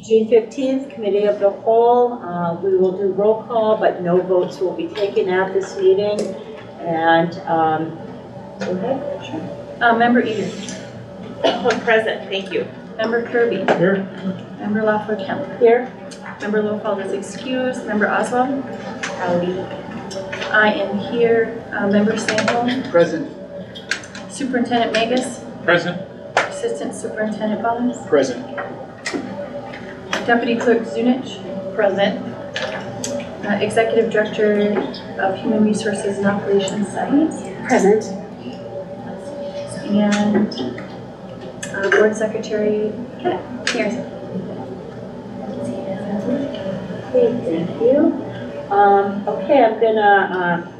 June 15th, Committee of the Whole. We will do roll call, but no votes will be taken at this meeting. And go ahead. Sure. Member Eder. Present, thank you. Member Kirby. Here. Member Lafleur-Kemp. Here. Member Lofeld is excused. Member Oswald. Howdy. I am here. Member Sandholm. Present. Superintendent Magus. Present. Assistant Superintendent Bones. Present. Deputy Clerk Zunich. Present. Executive Director of Human Resources and Operations Studies. Present. And Board Secretary Harrison. Okay, thank you. Okay, I'm gonna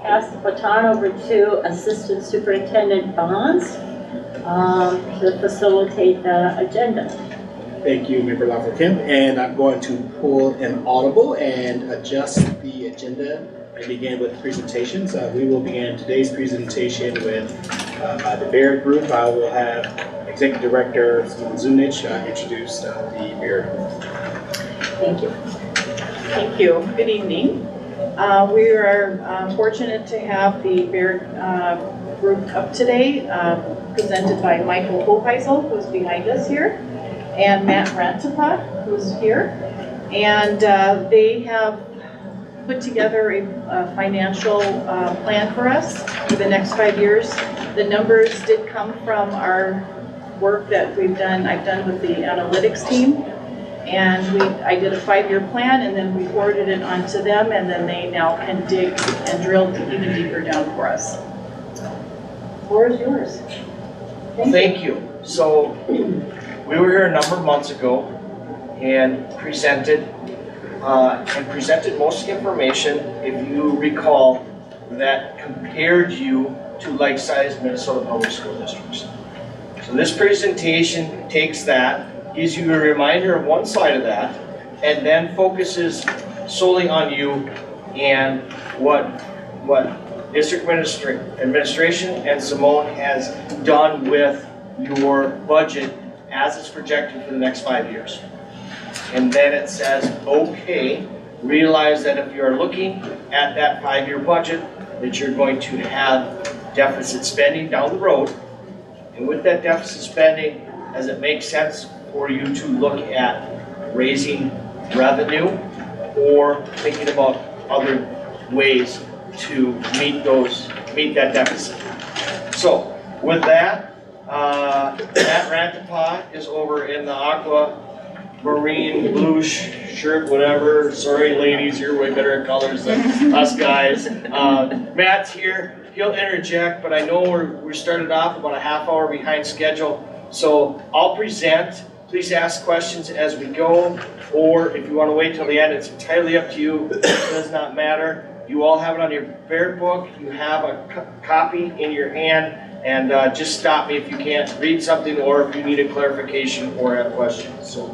pass the baton over to Assistant Superintendent Bonds to facilitate the agenda. Thank you, Member Lafleur-Kemp. And I'm going to pull an audible and adjust the agenda and begin with presentations. We will begin today's presentation with by the Baird Group. I will have Executive Director Zunich introduce the Baird Group. Thank you. Thank you. Good evening. We are fortunate to have the Baird group up today, presented by Michael Hoheisel, who's behind us here, and Matt Rantapa, who's here. And they have put together a financial plan for us for the next 5 years. The numbers did come from our work that I've done with the analytics team. And I did a 5-year plan, and then we forwarded it onto them, and then they now can dig and drill even deeper down for us. The floor is yours. Thank you. So we were here a number of months ago and presented most information, if you recall, that compared you to like-sized Minnesota public school districts. So this presentation takes that, gives you a reminder of one side of that, and then focuses solely on you and what district administration and Simone has done with your budget as it's projected for the next 5 years. And then it says, okay, realize that if you're looking at that 5-year budget, that you're going to have deficit spending down the road. And with that deficit spending, does it make sense for you to look at raising revenue or thinking about other ways to meet that deficit? So with that, Matt Rantapa is over in the aqua marine blue shirt, whatever. Sorry ladies, you're way better at colors than us guys. Matt's here. He'll interject, but I know we started off about a half hour behind schedule. So I'll present. Please ask questions as we go, or if you want to wait till the end, it's entirely up to you. It does not matter. You all have it on your Baird book. You have a copy in your hand, and just stop me if you can't read something or if you need a clarification or have questions. So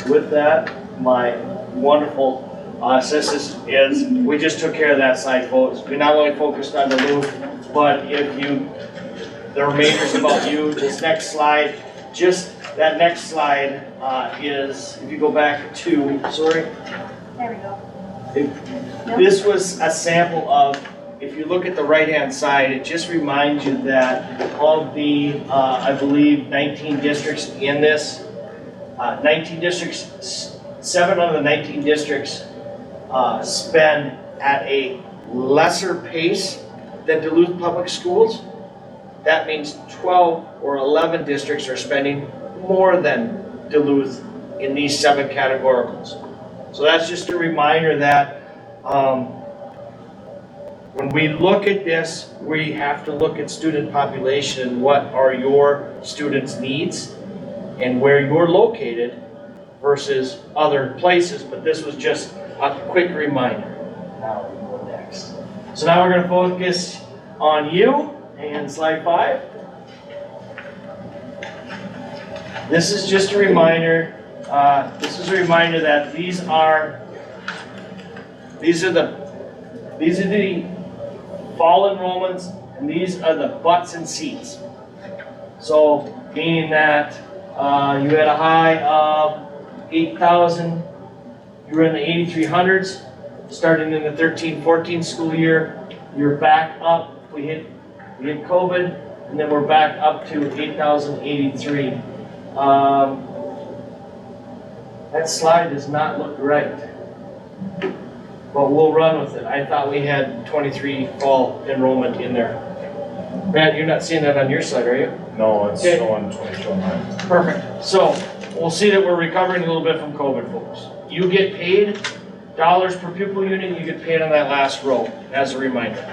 with that, my wonderful assistant is, we just took care of that side, folks. We not only focused on Duluth, but the remainder is about you. This next slide, just that next slide is, if you go back to, sorry. There we go. This was a sample of, if you look at the right-hand side, it just reminds you that of the, I believe, 19 districts in this, 19 districts, 7 out of the 19 districts spend at a lesser pace than Duluth Public Schools. That means 12 or 11 districts are spending more than Duluth in these 7 categoricals. So that's just a reminder that when we look at this, we have to look at student population and what are your students' needs and where you're located versus other places. But this was just a quick reminder. Now we go next. So now we're going to focus on you. And slide 5. This is just a reminder. This is a reminder that these are the fall enrollments, and these are the butts and seats. So meaning that you had a high of 8,000. You were in the 8,300s, starting in the 13-14 school year. You're back up. We hit COVID, and then we're back up to 8,083. That slide does not look right, but we'll run with it. I thought we had 23 fall enrollment in there. Matt, you're not seeing that on your side, are you? No, it's Okay. showing 2029. Perfect. So we'll see that we're recovering a little bit from COVID, folks. You get paid dollars per pupil unit, you get paid on that last row, as a reminder.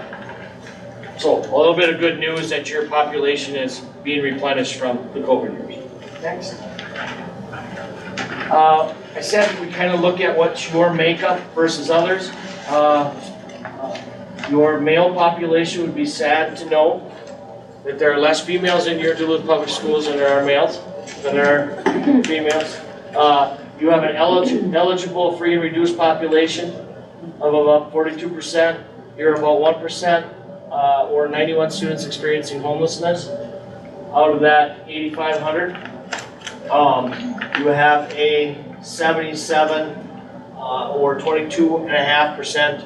So a little bit of good news that your population is being replenished from the COVID years. Next. I said we kind of look at what's your makeup versus others. Your male population would be sad to know that there are less females in your Duluth Public Schools than there are males, than there are females. You have an eligible free and reduced population of about 42%. You're about 1%, or 91 students experiencing homelessness. Out of that 8,500, you have a 77 or 22.5%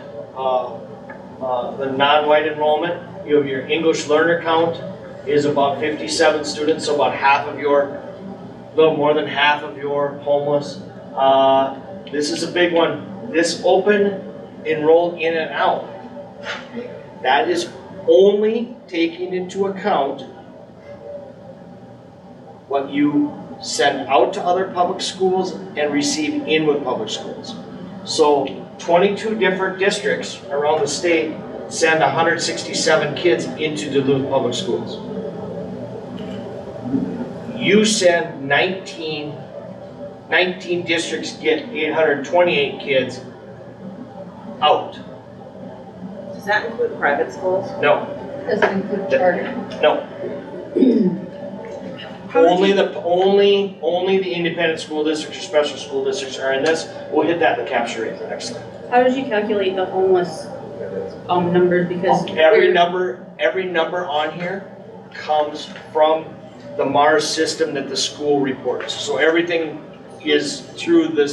the non-white enrollment. You have your English learner count is about 57 students, so about half of your, a little more than half of your homeless. This is a big one. This open enrolled in and out. That is only taking into account what you send out to other public schools and receive in with public schools. So 22 different districts around the state send 167 kids into Duluth Public Schools. You send 19 districts get 828 kids out. Does that include private schools? No, Does it include charter? no. Only the independent school districts or special school districts are in this. We'll hit that in the capture rate the next time. How did you calculate the homeless numbers? Because Every number on here comes from the MARS system that the school reports. So everything is through the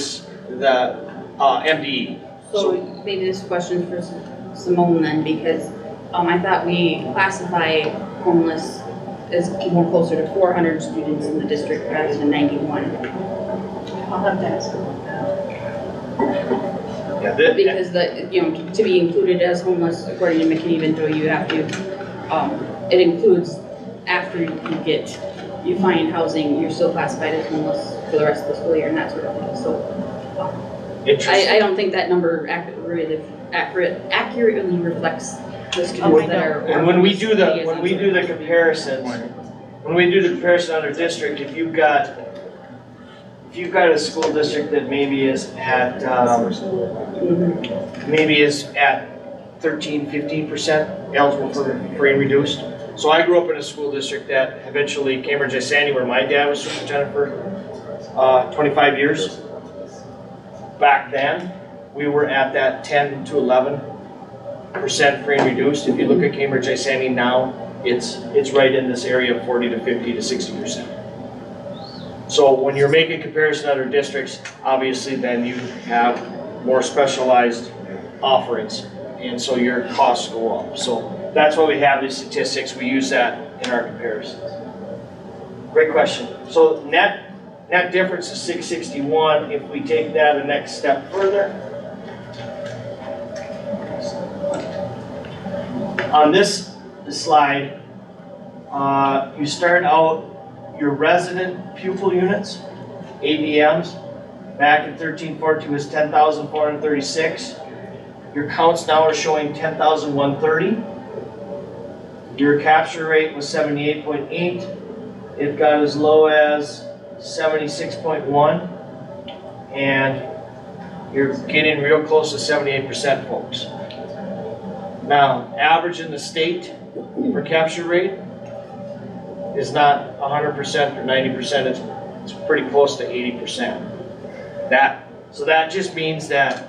MDE. So maybe this question for Simone then, because I thought we classify homeless as more closer to 400 students in the district rather than 91. I'll have to ask about that. Yeah, Because to be included as homeless, according to McKinney-Vento, you have to, it includes after you find housing, you're still classified as homeless for the rest of the school year and that sort of thing. So I don't think that number accurately reflects the students that are. and when we do the comparisons, when we do the comparison under district, if you've got a school district that maybe is at 13-15% eligible for free and reduced. So I grew up in a school district that eventually Cambridge Isani, where my dad was superintendent for 25 years. Back then, we were at that 10 to 11% free and reduced. If you look at Cambridge Isani now, it's right in this area of 40 to 50 to 60%. So when you're making comparison to other districts, obviously then you have more specialized offerings, and so your costs go up. So that's why we have these statistics. We use that in our comparisons. Great question. So net difference is 661. If we take that a next step further, on this slide, you start out your resident pupil units, ADMs, back in 13-14 was 10,436. Your counts now are showing 10,130. Your capture rate was 78.8. It got as low as 76.1. And you're getting real close to 78%, folks. Now, average in the state for capture rate is not 100% or 90%, it's pretty close to 80%. So that just means that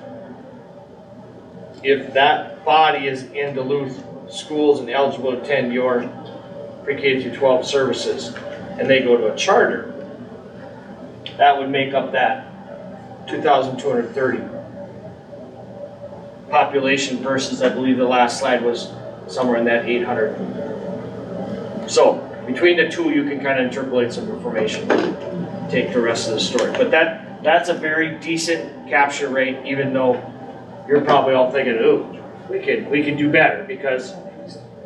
if that body is in Duluth schools and eligible to attend your pre-K through 12 services, and they go to a charter, that would make up that 2,230. Population versus, I believe the last slide was somewhere in that 800. So between the two, you can kind of interpolate some information, take the rest of the story. But that's a very decent capture rate, even though you're probably all thinking, ooh, we could do better, because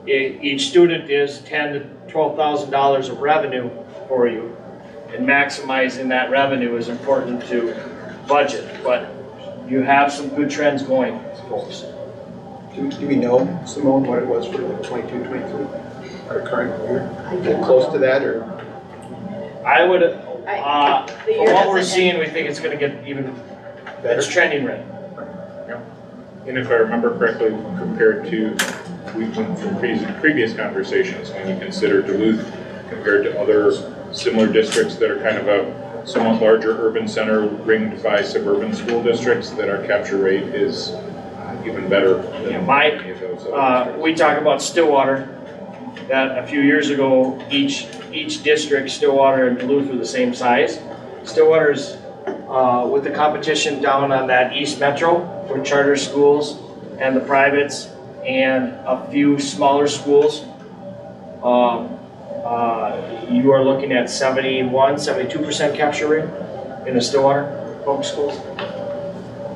each student is $10,000 to $12,000 of revenue for you, and maximizing that revenue is important to budget. But you have some good trends going, folks. Do we know, Simone, what it was for the 22, 23, our current year? Is it close to that, or? I would, The from year what we're hasn't seeing, we think it's gonna get even, it's trending right. And if I remember correctly, compared to, we went from previous conversations, when you consider Duluth compared to other similar districts that are kind of a somewhat larger urban center ringed by suburban school districts, that our capture rate is even better than any of those other districts. We talk about Stillwater, that a few years ago, each district, Stillwater and Duluth, were the same size. Stillwater's with the competition down on that East Metro for charter schools and the privates and a few smaller schools. You are looking at 71, 72% capture rate in the Stillwater public schools.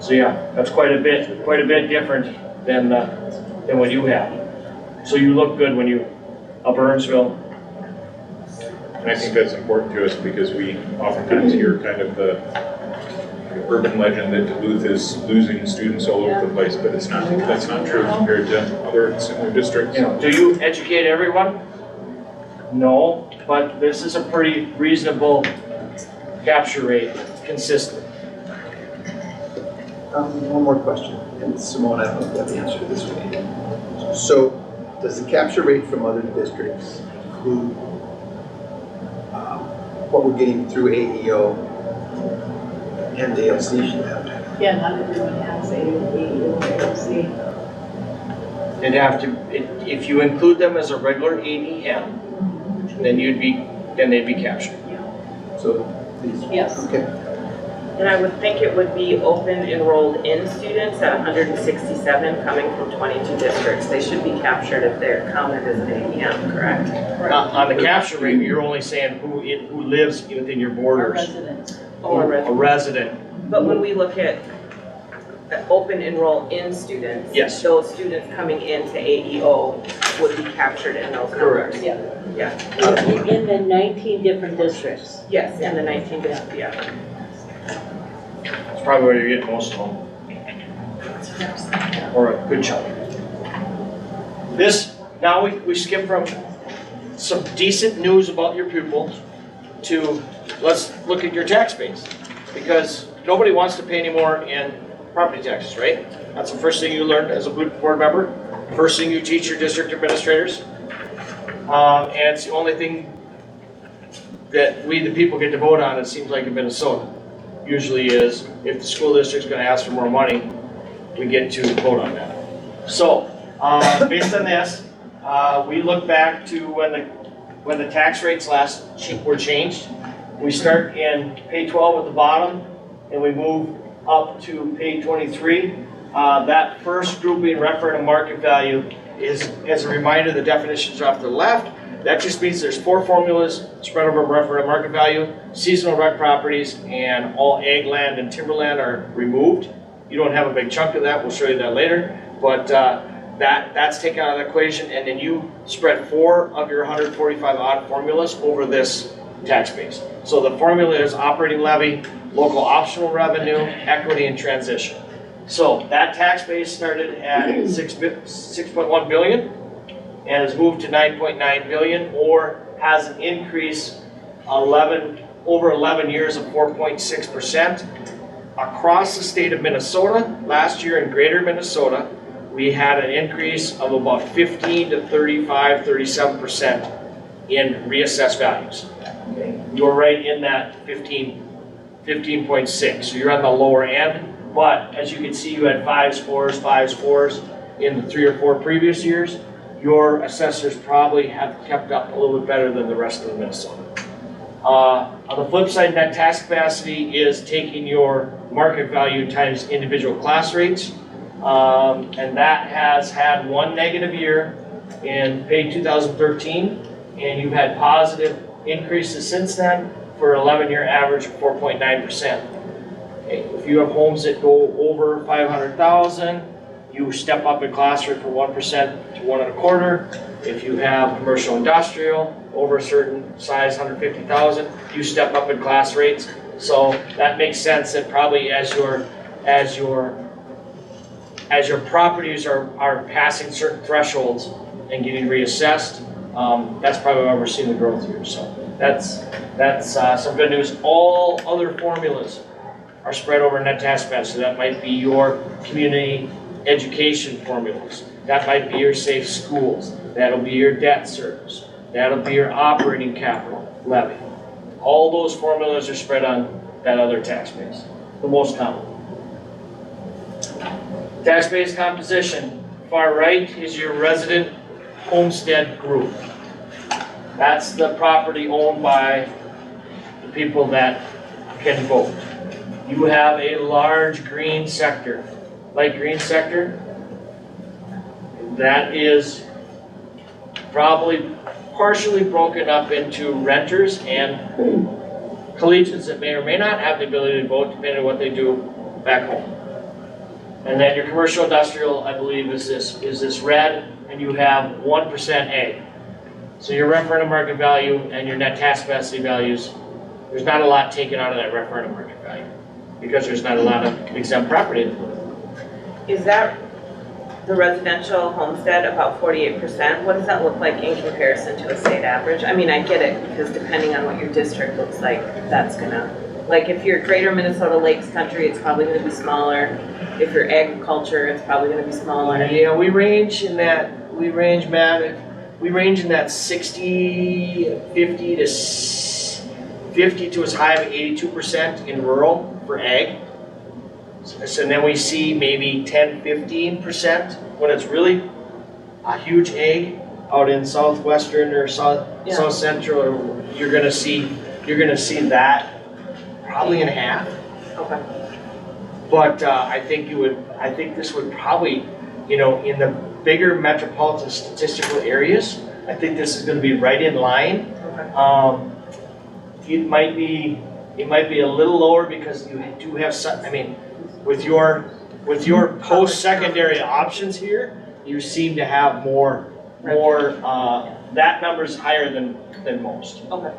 So yeah, that's quite a bit different than what you have. So you look good when you up Burnsville. And I think that's important to us, because we oftentimes hear kind of the urban legend that Duluth is losing students all over the place, but that's not true compared to other similar districts. Do you educate everyone? No, but this is a pretty reasonable capture rate, consistent. One more question, and Simone, I don't know if you have the answer to this one. So, does the capture rate from other districts include what we're getting through AEO and ALC should have? Yeah, not everyone has a AOC. It'd have to, if you include them as a regular ADM, then they'd be captured. So, these, Yes. okay. And I would think it would be open enrolled in students at 167 coming from 22 districts. They should be captured if they're counted as an AEM, correct? On the capture rate, you're only saying who lives within your borders. Or A resident. But when we look at open enroll in students, Yes. those students coming into AEO would be captured in those numbers. Correct. Yeah, In the 19 different districts. yes, in the 19 districts, yeah. That's probably where you're getting most of them. Or a good chunk. Now we skip from some decent news about your pupils to, let's look at your tax base. Because nobody wants to pay any more in property taxes, right? That's the first thing you learn as a board member. First thing you teach your district administrators. And it's the only thing that we, the people, get to vote on, it seems like in Minnesota. Usually is, if the school district's gonna ask for more money, we get to vote on that. So, based on this, we look back to when the tax rates last were changed. We start in pay 12 at the bottom, and we move up to pay 23. That first grouping, referendum market value, is, as a reminder, the definitions are off to the left. That just means there's 4 formulas spread over referendum market value. Seasonal rec properties and all ag land and timberland are removed. You don't have a big chunk of that, we'll show you that later. But that's taken out of the equation, and then you spread 4 of your 145 odd formulas over this tax base. So the formula is operating levy, local optional revenue, equity, and transition. So that tax base started at 6.1 billion and has moved to 9.9 billion, or has an increase over 11 years of 4.6%. Across the state of Minnesota, last year in greater Minnesota, we had an increase of about 15 to 35, 37% in reassessed values. Okay. You're right in that 15.6, so you're on the lower end. But as you can see, you had 5s, 4s in the 3 or 4 previous years. Your assessors probably have kept up a little bit better than the rest of Minnesota. On the flip side, net tax capacity is taking your market value times individual class rates. And that has had one negative year in pay 2013, and you've had positive increases since then for 11-year average of 4.9%. Okay, if you have homes that go over 500,000, you step up in class rate from 1% to 1.25. If you have commercial industrial over a certain size, 150,000, you step up in class rates. So that makes sense that probably as your properties are passing certain thresholds and getting reassessed, that's probably why we're seeing the growth here. So that's some good news. All other formulas are spread over net tax capacity. That might be your community education formulas. That might be your safe schools. That'll be your debt service. That'll be your operating capital levy. All those formulas are spread on that other tax base, the most common. Tax base composition, far right is your resident homestead group. That's the property owned by the people that can vote. You have a large green sector, light green sector. That is probably partially broken up into renters and collegians that may or may not have the ability to vote depending on what they do back home. And then your commercial industrial, I believe, is this red, and you have 1% A. So your referendum market value and your net tax capacity values, there's not a lot taken out of that referendum market value because there's not a lot of exempt property. Is that the residential homestead about 48%? What does that look like in comparison to a state average? I mean, I get it, because depending on what your district looks like, that's gonna, like if you're greater Minnesota Lakes country, it's probably gonna be smaller. If you're agriculture, it's probably gonna be smaller. Yeah, we range in that 60, 50 to as high of 82% in rural for ag. So then we see maybe 10, 15% when it's really a huge ag out in southwestern or south central. Or you're gonna see that probably in half. Okay. But I think this would probably, in the bigger metropolitan statistical areas, I think this is going to be right in line. Okay. It might be a little lower because you do have some. I mean, with your post-secondary options here, you seem to have more. That number's higher than most. Okay.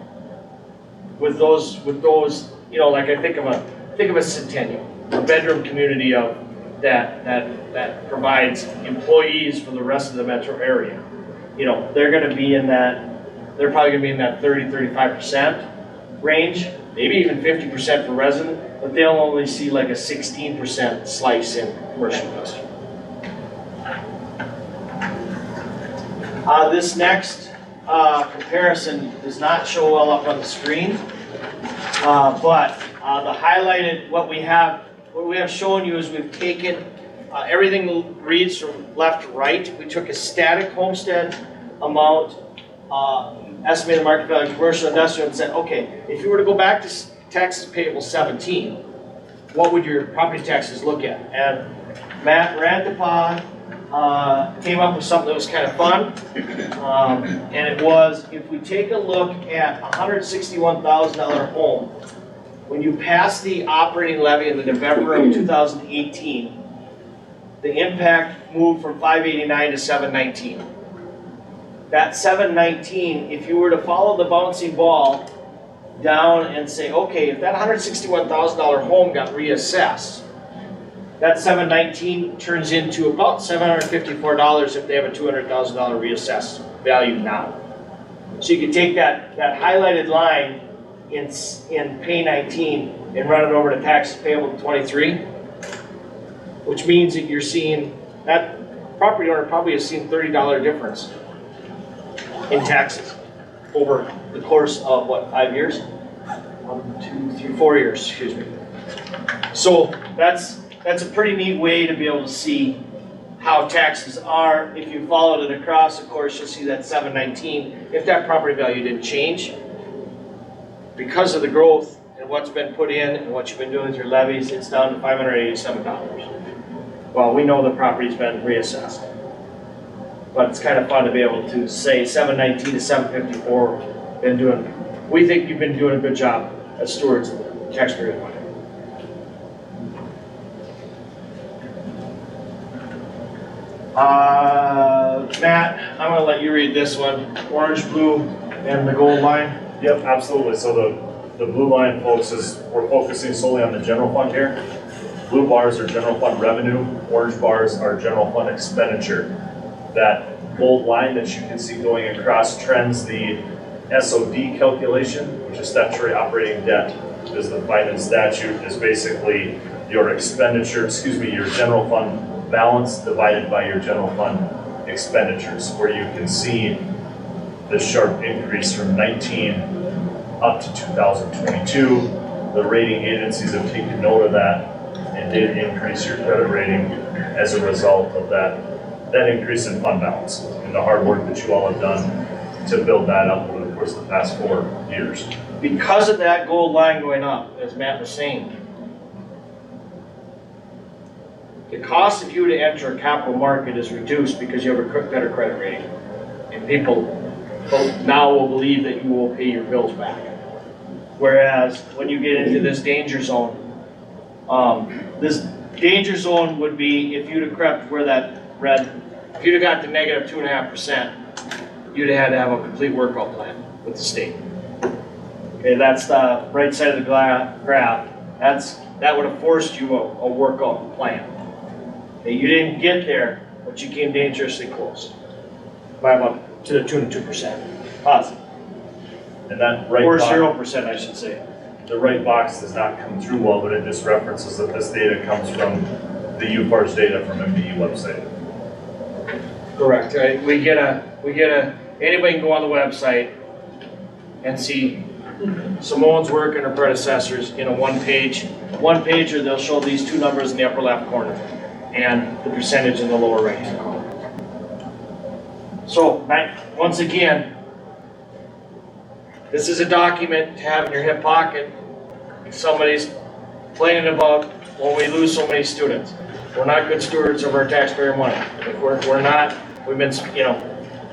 With those, like I think of a Centennial, a bedroom community of that provides employees for the rest of the metro area. They're probably gonna be in that 30-35% range, maybe even 50% for resident, but they'll only see like a 16% slice in commercial industrial. This next comparison does not show well up on the screen, but the highlighted, what we have shown you is we've taken, everything reads from left to right. We took a static homestead amount, estimated market value, commercial, industrial, and said, okay, if you were to go back to taxes payable 17, what would your property taxes look at? And Matt Rantapon came up with something that was kind of fun, and it was, if we take a look at a $161,000 home, when you pass the operating levy in the November of 2018, the impact moved from 589 to 719. That 719, if you were to follow the bouncing ball down and say, okay, if that $161,000 home got reassessed, that 719 turns into about $754 if they have a $200,000 reassessed value now. So you can take that highlighted line in pay 19 and run it over to taxes payable 23, which means that you're seeing, that property owner probably has seen $30 difference in taxes over the course of what, 5 years? 1, 2, 3, 4 years, excuse me. So that's a pretty neat way to be able to see how taxes are. If you followed it across, of course, you'll see that 719. If that property value didn't change, because of the growth and what's been put in and what you've been doing with your levies, it's down to $587. Well, we know the property's been reassessed. But it's kind of fun to be able to say 719 to 754, we think you've been doing a good job as stewards of the taxpayer money. Matt, I'm gonna let you read this one. Orange, blue, and the gold line. Yep, absolutely. So the blue line, folks, is we're focusing solely on the general fund here. Blue bars are general fund revenue, orange bars are general fund expenditure. That gold line that you can see going across trends the SOD calculation, which is statutory operating debt, is defined in statute, is basically your expenditure, your general fund balance divided by your general fund expenditures, where you can see the sharp increase from 19 up to 2022. The rating agencies have taken note of that and did increase your credit rating as a result of that increase in fund balance and the hard work that you all have done to build that up over the course of the past 4 years. Because of that gold line going up, as Matt was saying, the cost of you to enter a capital market is reduced because you have a better credit rating. And people now will believe that you will pay your bills back. Whereas when you get into this danger zone would be if you'd have crept where that red, if you'd have got to negative 2.5%, you'd have had to have a complete workout plan with the state. Okay, that's the right side of the graph. That would have forced you a workout plan. Okay, you didn't get there, but you came dangerously close by about to the tune of 2%. Positive. And that right Or box, 0%, I should say. the right box does not come through well, but it just references that this data comes from the UFARS data from MDE website. Correct. Right? Anybody can go on the website and see Simone's work and her predecessors in a one-pager. They'll show these two numbers in the upper left corner and the percentage in the lower right-hand corner. So, once again, this is a document to have in your hip pocket if somebody's complaining about when we lose so many students. We're not good stewards of our taxpayer money. If we're not, we've been,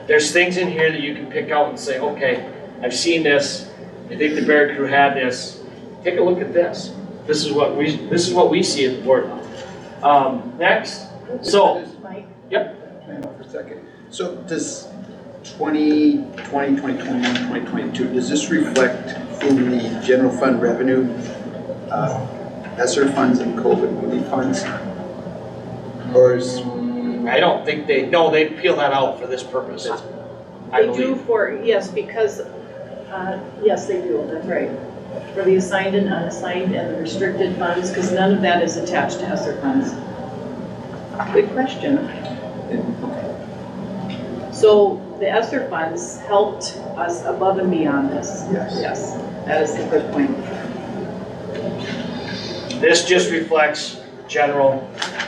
there's things in here that you can pick out and say, okay, I've seen this. I think the Bear Crew had this. Take a look at this. This is what we see at the board. Next. So, Mike? Yep. For a second. So does 2020, 2021, 2022, does this reflect in the general fund revenue, ESSER funds and COVID relief funds? Or is... I don't think they peel that out for this purpose. They do yes, because, yes, they do, that's right. For the assigned and unassigned and the restricted funds, because none of that is attached to ESSER funds. Good question. So the ESSER funds helped us above and beyond this. Yes. Yes, that is a good point. This just reflects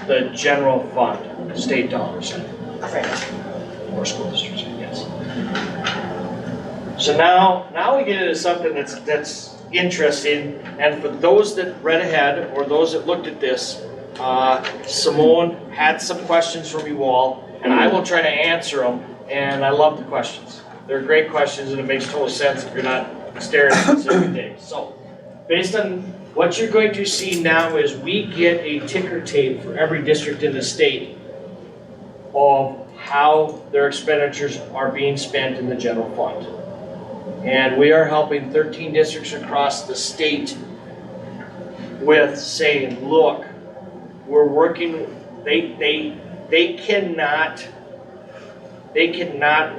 the general fund, state dollars, Right. or school districts, yes. So now we get into something that's interesting, and for those that read ahead or those that looked at this, Simone had some questions from you all, and I will try to answer them. And I love the questions. They're great questions, and it makes total sense if you're not staring at this every day. So, based on what you're going to see now is we get a ticker tape for every district in the state of how their expenditures are being spent in the general fund. And we are helping 13 districts across the state with saying, look, we're working, they cannot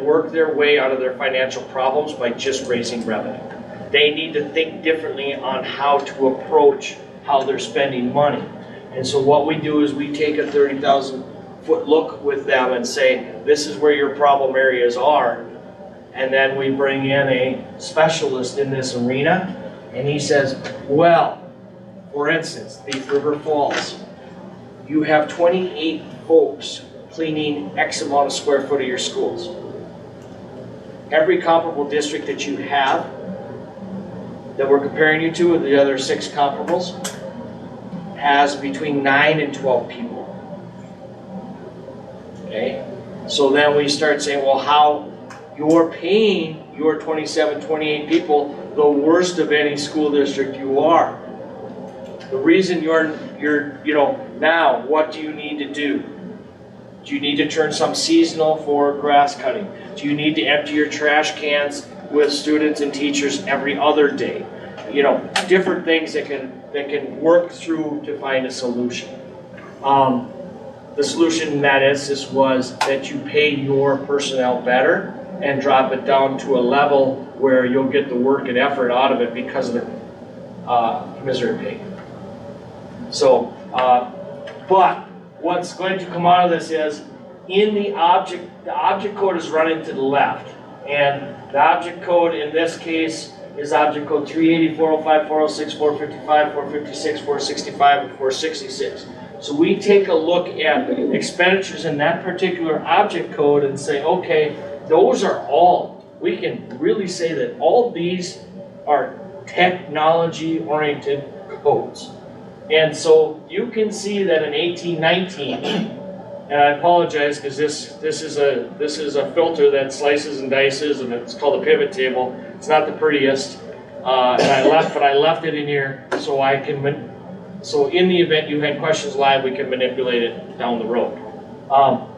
work their way out of their financial problems by just raising revenue. They need to think differently on how to approach how they're spending money. And so what we do is we take a 30,000-foot look with them and say, this is where your problem areas are. And then we bring in a specialist in this arena, and he says, well, for instance, Thief River Falls, you have 28 folks cleaning X amount of square foot of your schools. Every comparable district that you have that we're comparing you to, the other 6 comparables, has between 9 and 12 people. Okay? So then we start saying, well, how you're paying your 27, 28 people the worst of any school district you are. The reason you're now, what do you need to do? Do you need to turn some seasonal for grass cutting? Do you need to empty your trash cans with students and teachers every other day? Different things that can work through to find a solution. The solution in that instance was that you pay your personnel better and drop it down to a level where you'll get the work and effort out of it because of the commensurate pay. So, but what's going to come out of this is, in the object code is running to the left, and the object code in this case is object code 380, 405, 406, 455, 456, 465, and 466. So we take a look at expenditures in that particular object code and say, okay, those are all, we can really say that all these are technology-oriented codes. And so you can see that in 1819, and I apologize because this is a filter that slices and dices, and it's called a pivot table. It's not the prettiest, and I left it in here so I can. So in the event you had questions live, we can manipulate it down the road.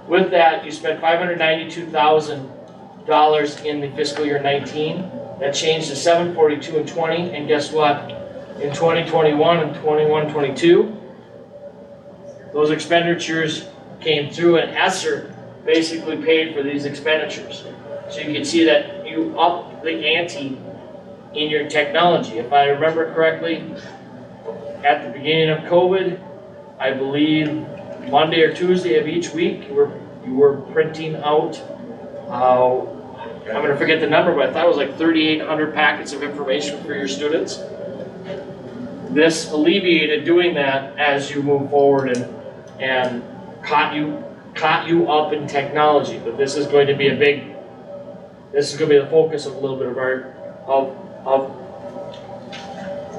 With that, you spent $592,000 in the fiscal year 19. That changed to $742 and 20, and guess what? In 2021 and 21-22, those expenditures came through, and ESSER basically paid for these expenditures. So you can see that you up the ante in your technology. If I remember correctly, at the beginning of COVID, I believe Monday or Tuesday of each week, you were printing out, I'm going to forget the number, but I thought it was like 3,800 packets of information for your students. This alleviated doing that as you move forward and caught you up in technology. But this is going to be the focus of a little bit of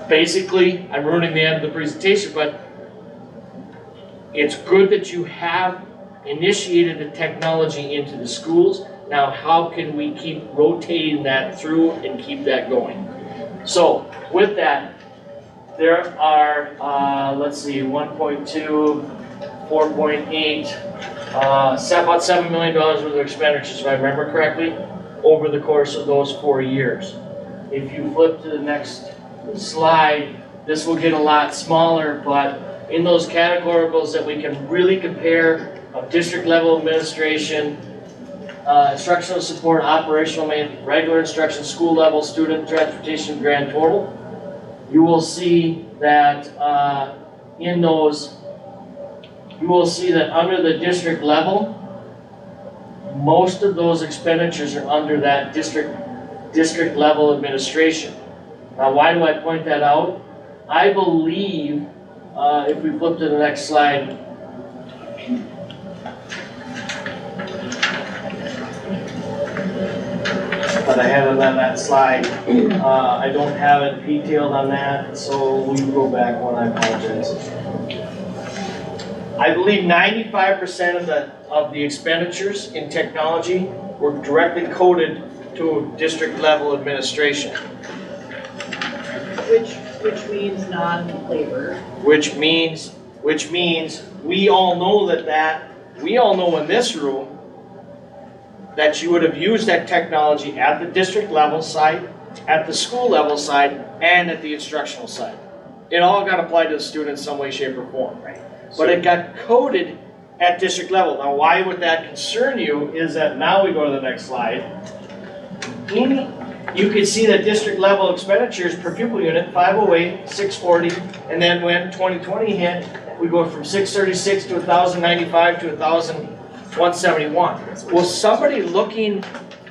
basically, I'm ruining the end of the presentation, but it's good that you have initiated the technology into the schools. Now, how can we keep rotating that through and keep that going? So, with that, there are, let's see, 1.2, 4.8, about $7 million worth of expenditures, if I remember correctly, over the course of those 4 years. If you flip to the next slide, this will get a lot smaller, but in those categoricals that we can really compare of district level administration, instructional support, operational maintenance, regular instruction, school level, student transportation, grand total, you will see that in those, you will see that under the district level, most of those expenditures are under that district level administration. Now, why do I point that out? I believe, if we flip to the next slide, but I have it on that slide. I don't have it detailed on that, so we can go back one, I apologize. I believe 95% of the expenditures in technology were directly coded to district level administration. Which means non-labor. Which means we all know we all know in this room that you would have used that technology at the district level side, at the school level side, and at the instructional side. It all got applied to the students some way, shape, or form, right? But it got coded at district level. Now, why would that concern you is that now we go to the next slide. You can see that district level expenditures per pupil unit, 508, 640, and then when 2020 hit, we go from 636 to 1,095 to 1,171. Well, somebody looking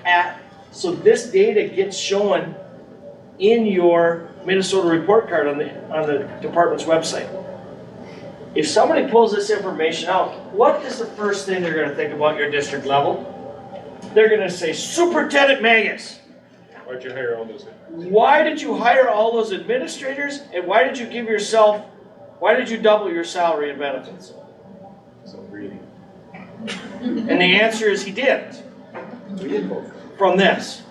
at, so this data gets shown in your Minnesota report card on the department's website. If somebody pulls this information out, what is the first thing they're going to think about your district level? They're going to say, Superintendent Magus. Why'd you hire all those? Why did you hire all those administrators, and why did you double your salary and benefits? So greedy. And the answer is he didn't, We did both. from this.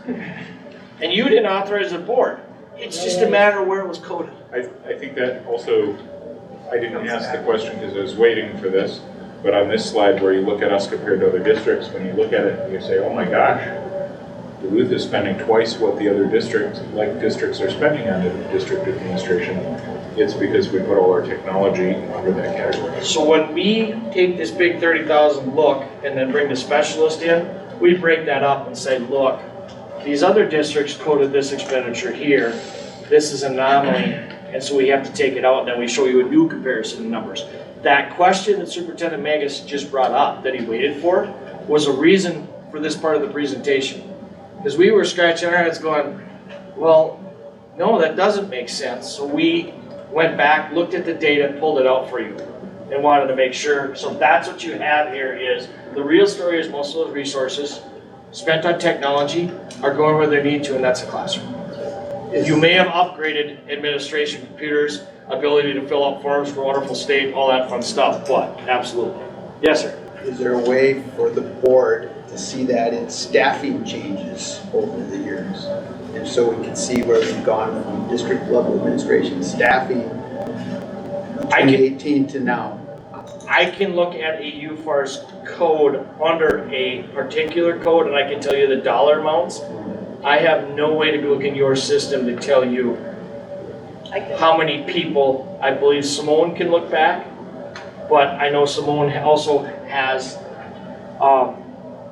And you didn't authorize the board. It's just a matter of where it was coded. I think that also, I didn't ask the question because I was waiting for this, but on this slide where you look at us compared to other districts, when you look at it, you say, oh my gosh, Duluth is spending twice what the other districts are spending on the district administration. It's because we put all our technology under that category. So when we take this big 30,000 look and then bring the specialist in, we break that up and say, look, these other districts coded this expenditure here, this is an anomaly, and so we have to take it out, and then we show you a new comparison of numbers. That question that Superintendent Magus just brought up, that he waited for, was a reason for this part of the presentation. Because we were scratching our heads going, well, no, that doesn't make sense. So we went back, looked at the data, pulled it out for you, and wanted to make sure. So that's what you have here is, the real story is most of those resources spent on technology are going where they need to, and that's the classroom. You may have upgraded administration, computers, ability to fill out forms for wonderful state, all that fun stuff, but absolutely. Yes, sir. Is there a way for the board to see that in staffing changes over the years? And so we can see where we've gone from district level administration staffing 2018 to now. I can look at a UFAR's code under a particular code, and I can tell you the dollar amounts. I have no way to look in your system to tell you how many people. I believe Simone can look back, but I know Simone also has,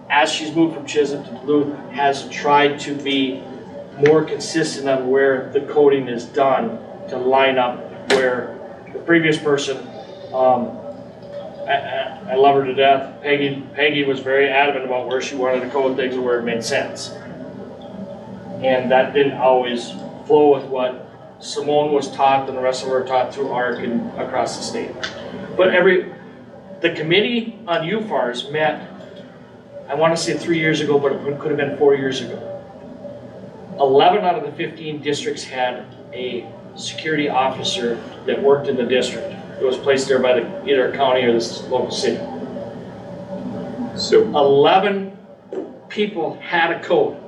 as she's moved from Chisholm to Duluth, has tried to be more consistent on where the coding is done to line up where the previous person, I love her to death. Peggy was very adamant about where she wanted to code things and where it made sense. And that didn't always flow with what Simone was taught and the rest of her taught through ARC and across the state. But the committee on UFARs met, I want to say 3 years ago, but it could have been 4 years ago. 11 out of the 15 districts had a security officer that worked in the district. It was placed there by either a county or the local city. So 11 people had a code.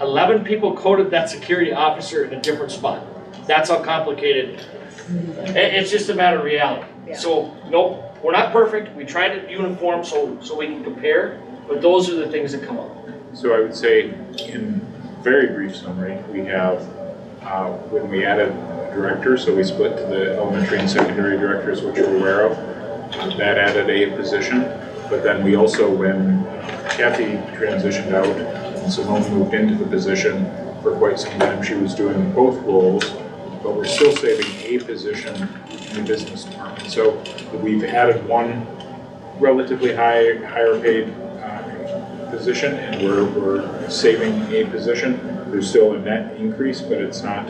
11 people coded that security officer in a different spot. That's how complicated. It's just a matter of reality. So, nope, we're not perfect. We tried to uniform so we can compare, but those are the things that come up. So I would say, in very brief summary, we have, when we added directors, so we split to the elementary and secondary directors, which you're aware of, that added a position. But then we also, when Kathy transitioned out and Simone moved into the position, for quite some time she was doing both roles, but we're still saving a position in the business department. So we've added one relatively higher paid position, and we're saving a position. There's still a net increase, but it's not,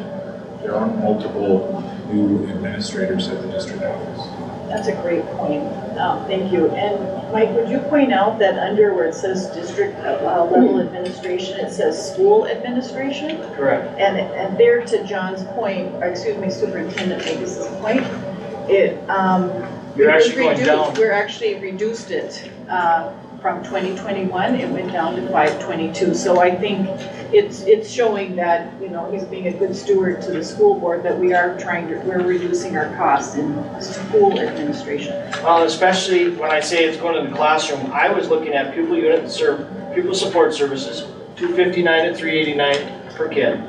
there aren't multiple new administrators at the district office. That's a great point. Thank you. And Mike, would you point out that under where it says district level administration, it says school administration? Correct. And there, to John's point, or excuse me, Superintendent Magus's point, You're actually going down. We're actually reduced it from 2021. It went down to 522. So I think it's showing that, you know, he's being a good steward to the school board, that we're reducing our costs in school administration. Well, especially when I say it's going to the classroom, I was looking at pupil support services, $259 to $389 per kid.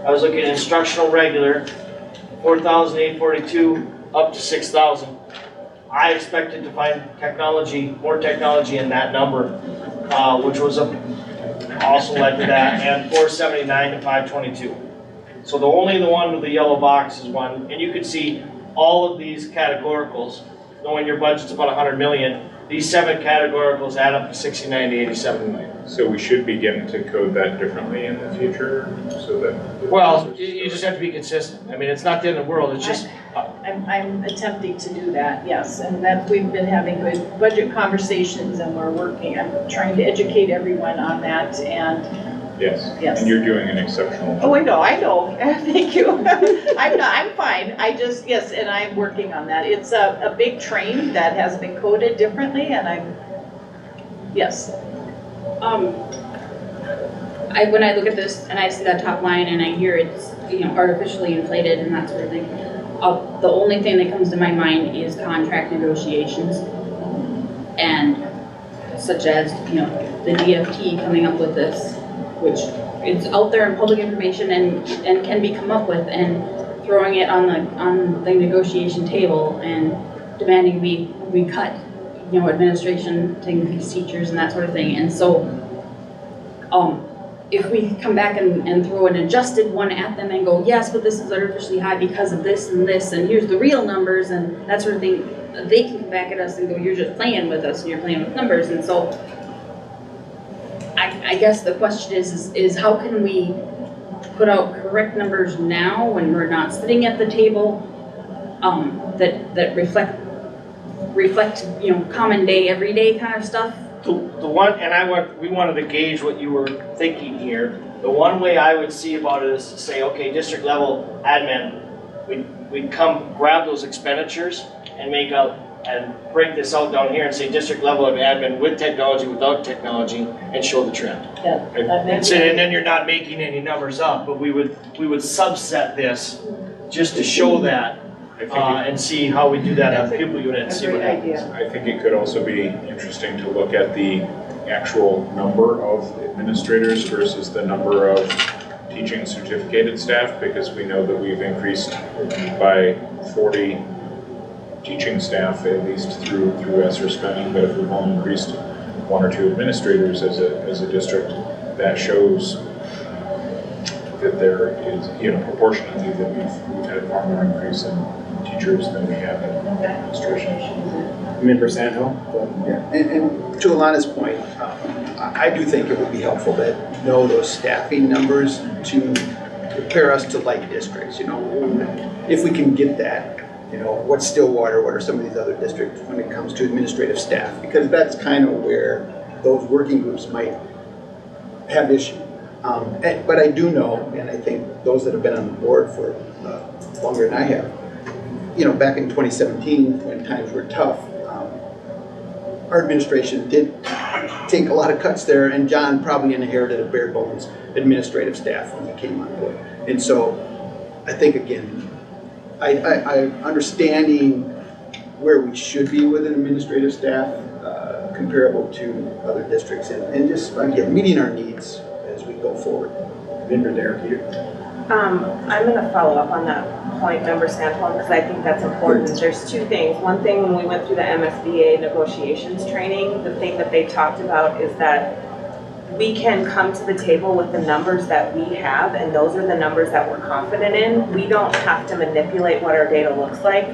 I was looking at instructional regular, $4,842 up to $6,000. I expected to find more technology in that number, which was also led to that, and $479 to $522. So the one with the yellow box is one, and you can see all of these categoricals, knowing your budget's about $100 million, these 7 categoricals add up to $69 to $87 million. So we should begin to code that differently in the future, so that. Well, you just have to be consistent. I mean, it's not the end of the world, it's just. I'm attempting to do that, yes, and that we've been having good budget conversations, and we're working. I'm trying to educate everyone on that, and Yes. Yes. And you're doing an exceptional job. Oh, I know, thank you. I'm fine, I just, yes, and I'm working on that. It's a big train that has been coded differently, and yes. When I look at this and I see that top line and I hear it's, artificially inflated and that sort of thing, the only thing that comes to my mind is contract negotiations. And such as, the DFT coming up with this, which it's out there in public information and can be come up with, and throwing it on the negotiation table and demanding we cut, administration, taking these teachers and that sort of thing. And so, if we come back and throw an adjusted one at them and go, yes, but this is artificially high because of this, and here's the real numbers and that sort of thing, they can come back at us and go, you're just playing with us and you're playing with numbers. And so I guess the question is how can we put out correct numbers now when we're not sitting at the table, that reflect common day, everyday kind of stuff? The one, and we wanted to gauge what you were thinking here. The one way I would see about it is to say, okay, district level admin, we'd come grab those expenditures and and break this out down here and say district level of admin with technology, without technology, and show the trend. Yeah, that makes And then you're not making any numbers up, but we would subset this just to show that. And see how we do that on the pupil unit and see what happens. I think it could also be interesting to look at the actual number of administrators versus the number of teaching certificated staff, because we know that we've increased by 40 teaching staff, at least through ESSER spending, but if we've only increased 1 or 2 administrators as a district, that shows that there is, proportionately, that we've had a far more increase in teachers than we have in administration. Member Sandhill? Yeah, and to Alana's point, I do think it would be helpful to know those staffing numbers to compare us to like districts, if we can get that, what's Stillwater, what are some of these other districts when it comes to administrative staff, because that's kind of where those working groups might have issues. But I do know, and I think those that have been on the board for longer than I have, back in 2017, when times were tough, our administration did take a lot of cuts there, and John probably inherited a bare bones administrative staff when he came on board. And so I think, again, I understanding where we should be with an administrative staff comparable to other districts, and just, again, meeting our needs as we go forward. Member Derek, you? I'm going to follow up on that point, Member Sandholm, because I think that's important. There's 2 things. One thing, when we went through the MSBA negotiations training, the thing that they talked about is that we can come to the table with the numbers that we have, and those are the numbers that we're confident in. We don't have to manipulate what our data looks like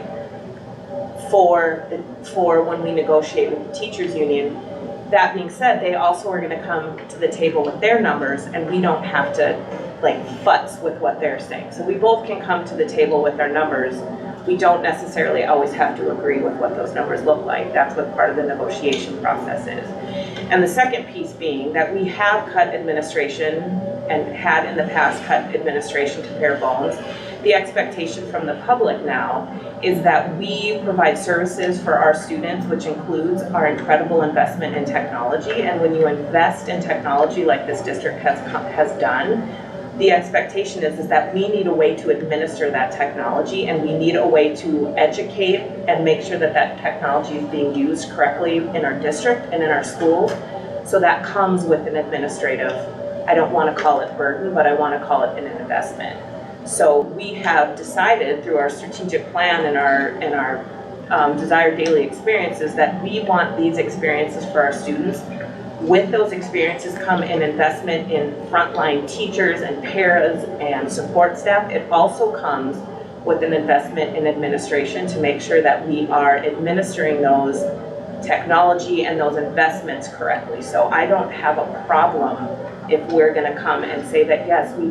for when we negotiate with the teachers union. That being said, they also are going to come to the table with their numbers, and we don't have to futz with what they're saying. So we both can come to the table with our numbers. We don't necessarily always have to agree with what those numbers look like. That's what part of the negotiation process is. And the second piece being that we have cut administration and had in the past cut administration to bare bones. The expectation from the public now is that we provide services for our students, which includes our incredible investment in technology. And when you invest in technology like this district has done, the expectation is that we need a way to administer that technology, and we need a way to educate and make sure that that technology is being used correctly in our district and in our school. So that comes with an administrative, I don't want to call it burden, but I want to call it an investment. So we have decided through our strategic plan and our desired daily experiences that we want these experiences for our students. With those experiences come an investment in frontline teachers and paras and support staff. It also comes with an investment in administration to make sure that we are administering those technology and those investments correctly. So I don't have a problem if we're going to come and say that yes, we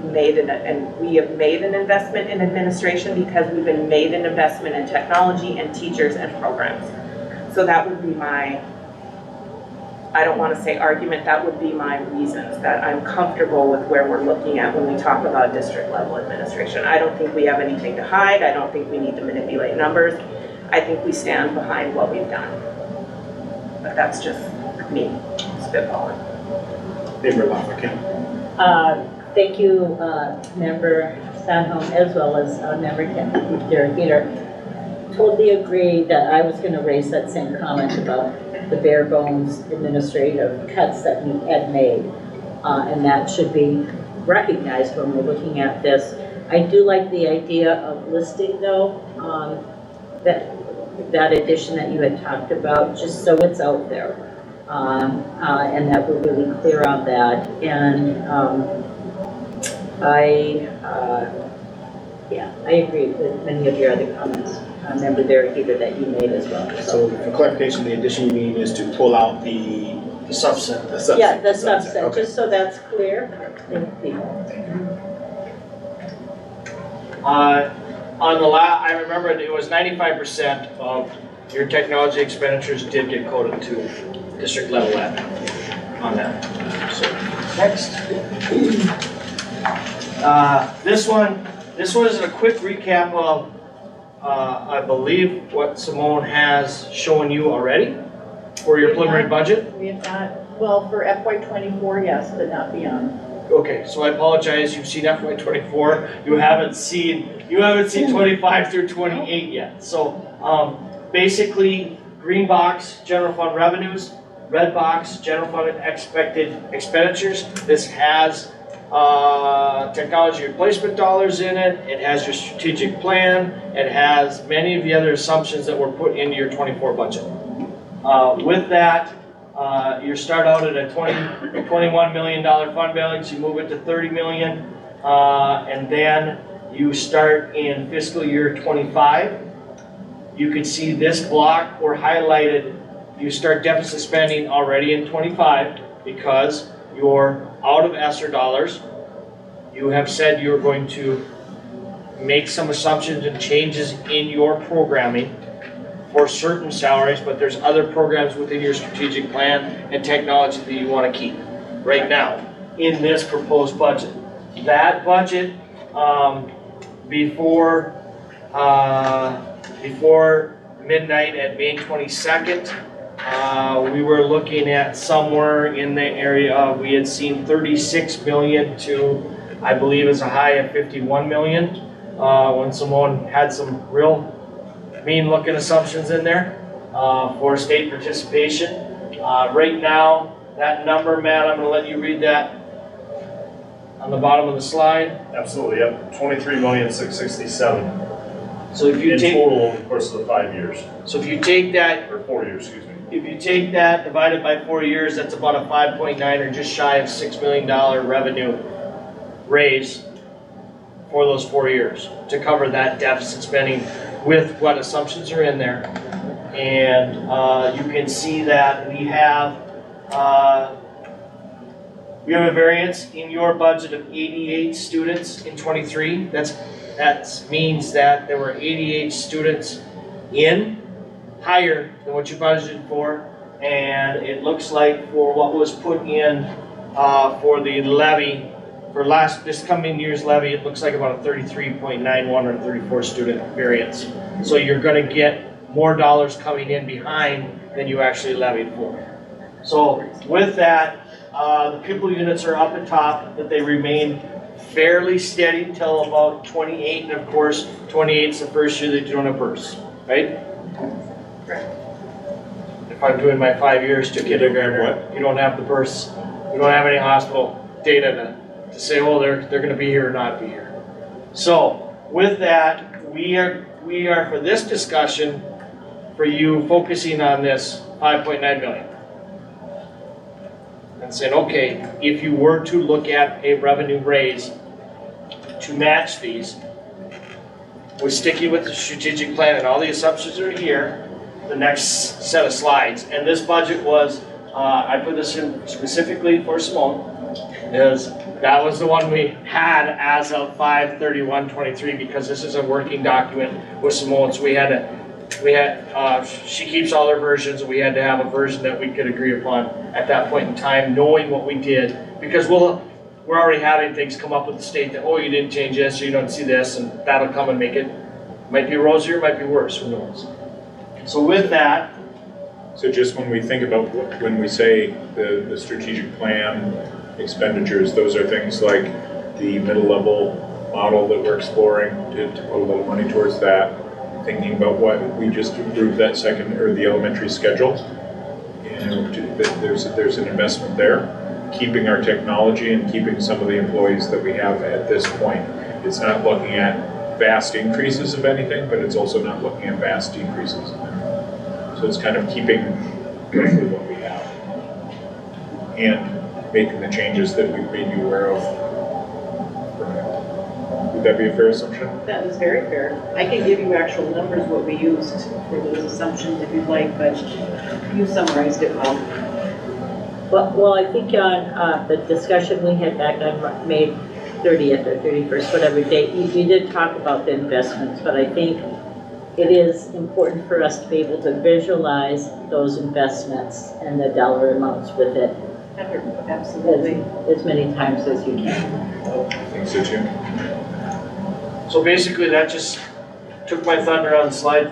have made an investment in administration because we've made an investment in technology and teachers and programs. So that would be my I don't want to say argument, that would be my reasons, that I'm comfortable with where we're looking at when we talk about district level administration. I don't think we have anything to hide. I don't think we need to manipulate numbers. I think we stand behind what we've done. But that's just me spitballing. Member Lafayette. Thank you, Member Sandholm, as well as Member Derek Peter. Totally agree that I was going to raise that same comment about the bare bones administrative cuts that we had made, and that should be recognized when we're looking at this. I do like the idea of listing, though, that addition that you had talked about, just so it's out there, and that we're really clear on that. And I agree with many of your other comments, Member Derek, either that you made as well. So for clarification, the addition you mean is to pull out the subset. Yeah, the subset, Okay. just so that's clear. Thank you. On the I remember it was 95% of your technology expenditures did get coded to district level ed on that. So, next. This one is a quick recap of, I believe, what Simone has shown you already for your preliminary budget. We have not, well, for FY '24, yes, but not beyond. Okay, so I apologize, you've seen FY '24, you haven't seen 25 through 28 yet. So, basically, green box, general fund revenues, red box, general fund expected expenditures. This has technology replacement dollars in it, it has your strategic plan, it has many of the other assumptions that were put into your 24 budget. With that, you start out at a $21 million fund balance, you move it to 30 million, and then you start in fiscal year 25. You can see this block were highlighted. You start deficit spending already in 25 because you're out of ESSER dollars. You have said you're going to make some assumptions and changes in your programming for certain salaries, but there's other programs within your strategic plan and technology that you want to keep right now in this proposed budget. That budget, before midnight at May 22nd, we were looking at somewhere in the area of, we had seen 36 million to, I believe, as a high of 51 million, when someone had some real mean looking assumptions in there for state participation. Right now, that number, Matt, I'm going to let you read that on the bottom of the slide. Absolutely, yep, 23,667,000 So if you in take, total over the course of the 5 years, so if you take that, or 4 years, excuse me. if you take that divided by 4 years, that's about a 5.9 or just shy of $6 million revenue raise for those 4 years to cover that deficit spending with what assumptions are in there. And you can see that we have a variance in your budget of 88 students in 23. That means that there were 88 students in higher than what you budgeted for, and it looks like for what was put in for the levy for this coming year's levy, it looks like about a 33.91 or 34 student variance. So you're going to get more dollars coming in behind than you actually levied for. So with that, the pupil units are up at top, that they remain fairly steady till about 28, and of course 28 is the first year that you don't have births, right? If I'm doing my 5 years to kindergarten, you don't have the births, you don't have any hospital data to say, oh, they're going to be here or not be here. So with that, we are for this discussion, for you focusing on this 5.9 million. And saying, okay, if you were to look at a revenue raise to match these, we're sticking with the strategic plan and all the assumptions are here, the next set of slides. And this budget was, I put this in specifically for Simone, is that was the one we had as of 5/31/23 because this is a working document with Simone, so we had to we had, she keeps all her versions, we had to have a version that we could agree upon at that point in time, knowing what we did, because we're already having things come up with the state that, oh, you didn't change this, or you don't see this, and that'll come and make it, might be rosier, might be worse, who knows? So with that, So just when we think about, when we say the strategic plan expenditures, those are things like the middle level model that we're exploring to put a little money towards that. Thinking about what we just approved that second, or the elementary schedule. There's an investment there. Keeping our technology and keeping some of the employees that we have at this point. It's not looking at vast increases of anything, but it's also not looking at vast decreases. So it's kind of keeping roughly what we have and making the changes that we've made you aware of. Would that be a fair assumption? That is very fair. I can give you actual numbers, what we used for those assumptions if you'd like, but you summarized it well. Well, I think on the discussion we had back on May 30th or 31st, whatever date, we did talk about the investments, but I think it is important for us to be able to visualize those investments and the dollar amounts with it. Absolutely. As many times as you can. I think so too. so basically that just took my thunder on slide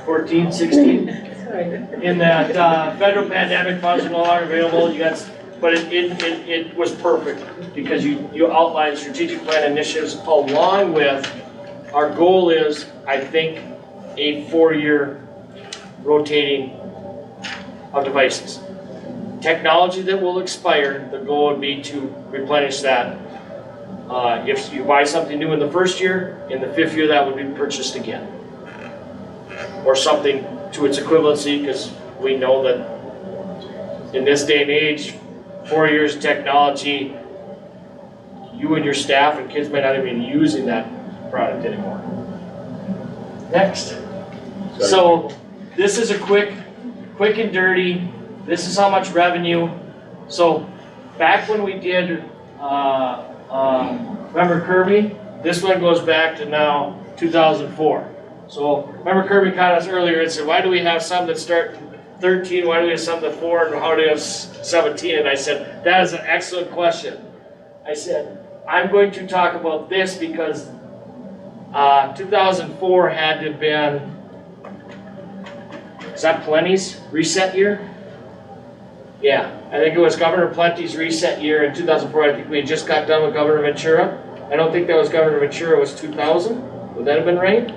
14, 16. Sorry. In that federal pandemic funds are no longer available, you got, but it was perfect because you outlined strategic plan initiatives along with, our goal is, I think, a 4-year rotating of devices. Technology that will expire, the goal would be to replenish that. If you buy something new in the first year, in the 5th year that would be purchased again. Or something to its equivalency, because we know that in this day and age, 4 years of technology, you and your staff and kids might not even be using that product anymore. Next. So this is a quick and dirty, this is how much revenue. So back when we did, remember Kirby? This one goes back to now 2004. So remember Kirby caught us earlier and said, why do we have some that start 13, why do we have some that 4, and how do we have 17? And I said, that is an excellent question. I said, I'm going to talk about this because 2004 had to have been, is that Plenty's reset year? Yeah, I think it was Governor Plenty's reset year in 2004. I think we had just got done with Governor Ventura. I don't think that was Governor Ventura, it was 2000. Would that have been right?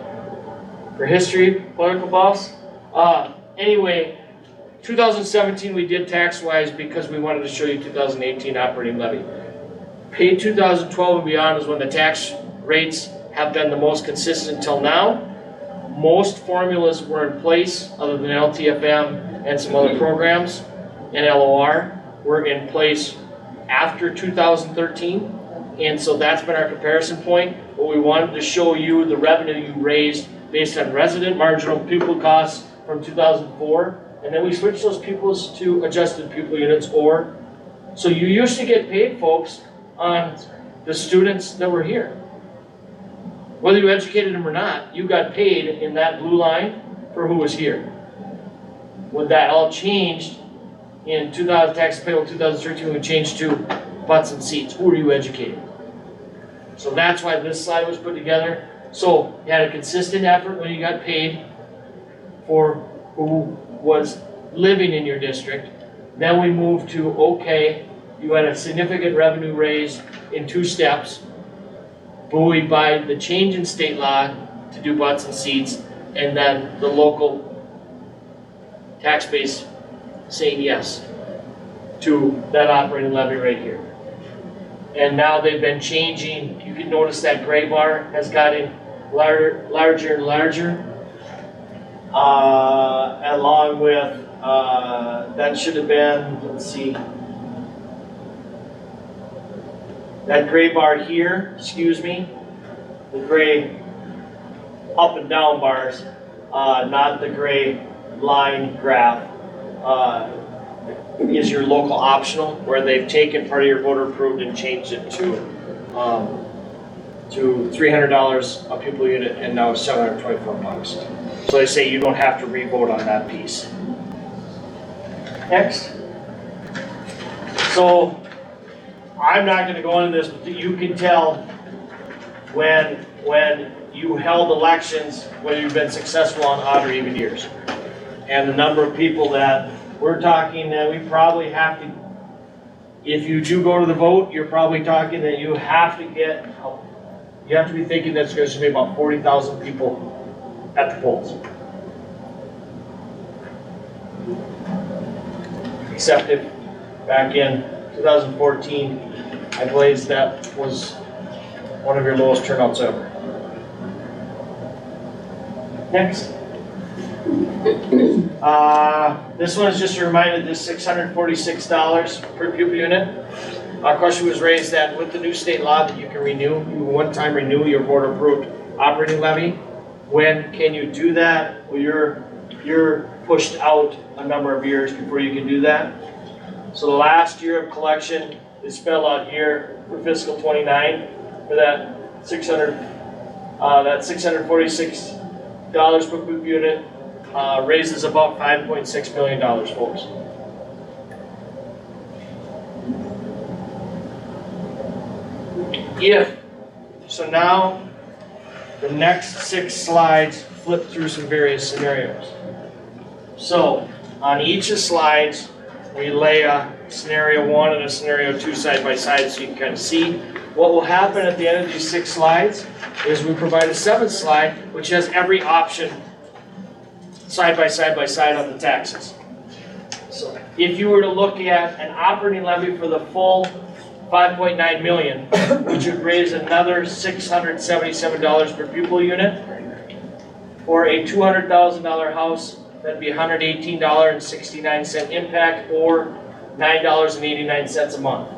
For history, political buffs? Anyway, 2017 we did tax-wise because we wanted to show you 2018 operating levy. Paid 2012 and beyond is when the tax rates have been the most consistent until now. Most formulas were in place, other than LTFM and some other programs, and LOR were in place after 2013. And so that's been our comparison point. But we wanted to show you the revenue you raised based on resident marginal pupil costs from 2004. And then we switched those pupils to adjusted pupil units, or, so you used to get paid, folks, on the students that were here. Whether you educated them or not, you got paid in that blue line for who was here. When that all changed in 2000, tax payable 2013, we changed to butts and seats. Who are you educating? So that's why this slide was put together. So you had a consistent effort when you got paid for who was living in your district. Then we moved to, okay, you had a significant revenue raise in 2 steps, buoyed by the change in state law to do butts and seats, and then the local tax base saying yes to that operating levy right here. And now they've been changing. You can notice that gray bar has gotten larger and larger. Along with, that should have been, let's see, that gray bar here, excuse me, the gray up and down bars, not the gray line graph, is your local optional, where they've taken part of your voter approved and changed it to $300 a pupil unit, and now it's $724. So they say you don't have to re-vote on that piece. Next. So I'm not gonna go into this, but you can tell when you held elections, whether you've been successful on odd or even years. And the number of people that we're talking that we probably have to, if you do go to the vote, you're probably talking that you have to be thinking that's going to be about 40,000 people at the polls. Except if back in 2014, I believe that was one of your lowest turnouts ever. Next. This one is just a reminder, this $646 per pupil unit. Our question was raised that with the new state law that you can renew, you one-time renew your board approved operating levy. When can you do that? Well, you're pushed out a number of years before you can do that. So the last year of collection is spelled out here for fiscal 29 for that $646 per pupil unit. Raises about $5.6 million, folks. So now, the next 6 slides flip through some various scenarios. So, on each of the slides, we lay a scenario 1 and a scenario 2 side by side so you can kind of see. What will happen at the end of these 6 slides is we provide a 7th slide, which has every option side by side on the taxes. So if you were to look at an operating levy for the full 5.9 million, which would raise another $677 per pupil unit, for a $200,000 house, that'd be $118.69 impact, or $9.89 a month.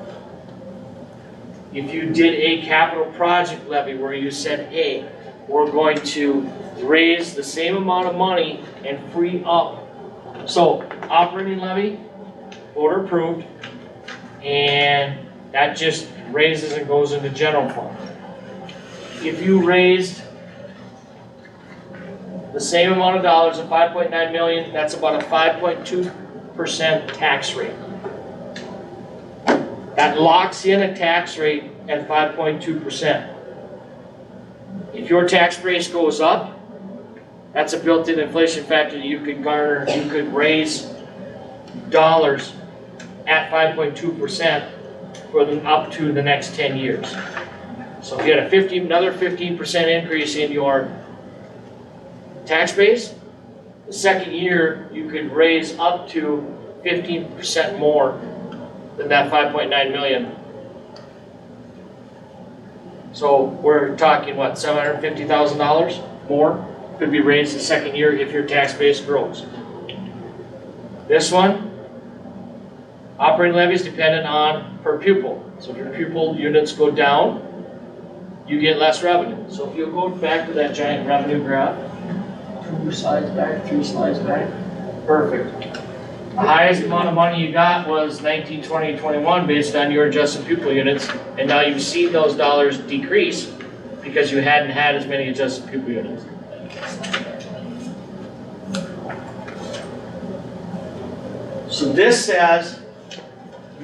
If you did a capital project levy where you said, hey, we're going to raise the same amount of money and free up. So operating levy, voter approved, and that just raises and goes into general fund. If you raised the same amount of dollars of 5.9 million, that's about a 5.2% tax rate. That locks in a tax rate at 5.2%. If your tax base goes up, that's a built-in inflation factor that you could garner. You could raise dollars at 5.2% for them up to the next 10 years. So if you had another 15% increase in your tax base, the second year you could raise up to 15% more than that 5.9 million. So we're talking, what, $750,000 more could be raised the second year if your tax base grows. This one, operating levy is dependent on per pupil. So if your pupil units go down, you get less revenue. So if you go back to that giant revenue graph, 2 slides back, 3 slides back, perfect. The highest amount of money you got was 19, 20, 21 based on your adjusted pupil units, and now you've seen those dollars decrease because you hadn't had as many adjusted pupil units. So this says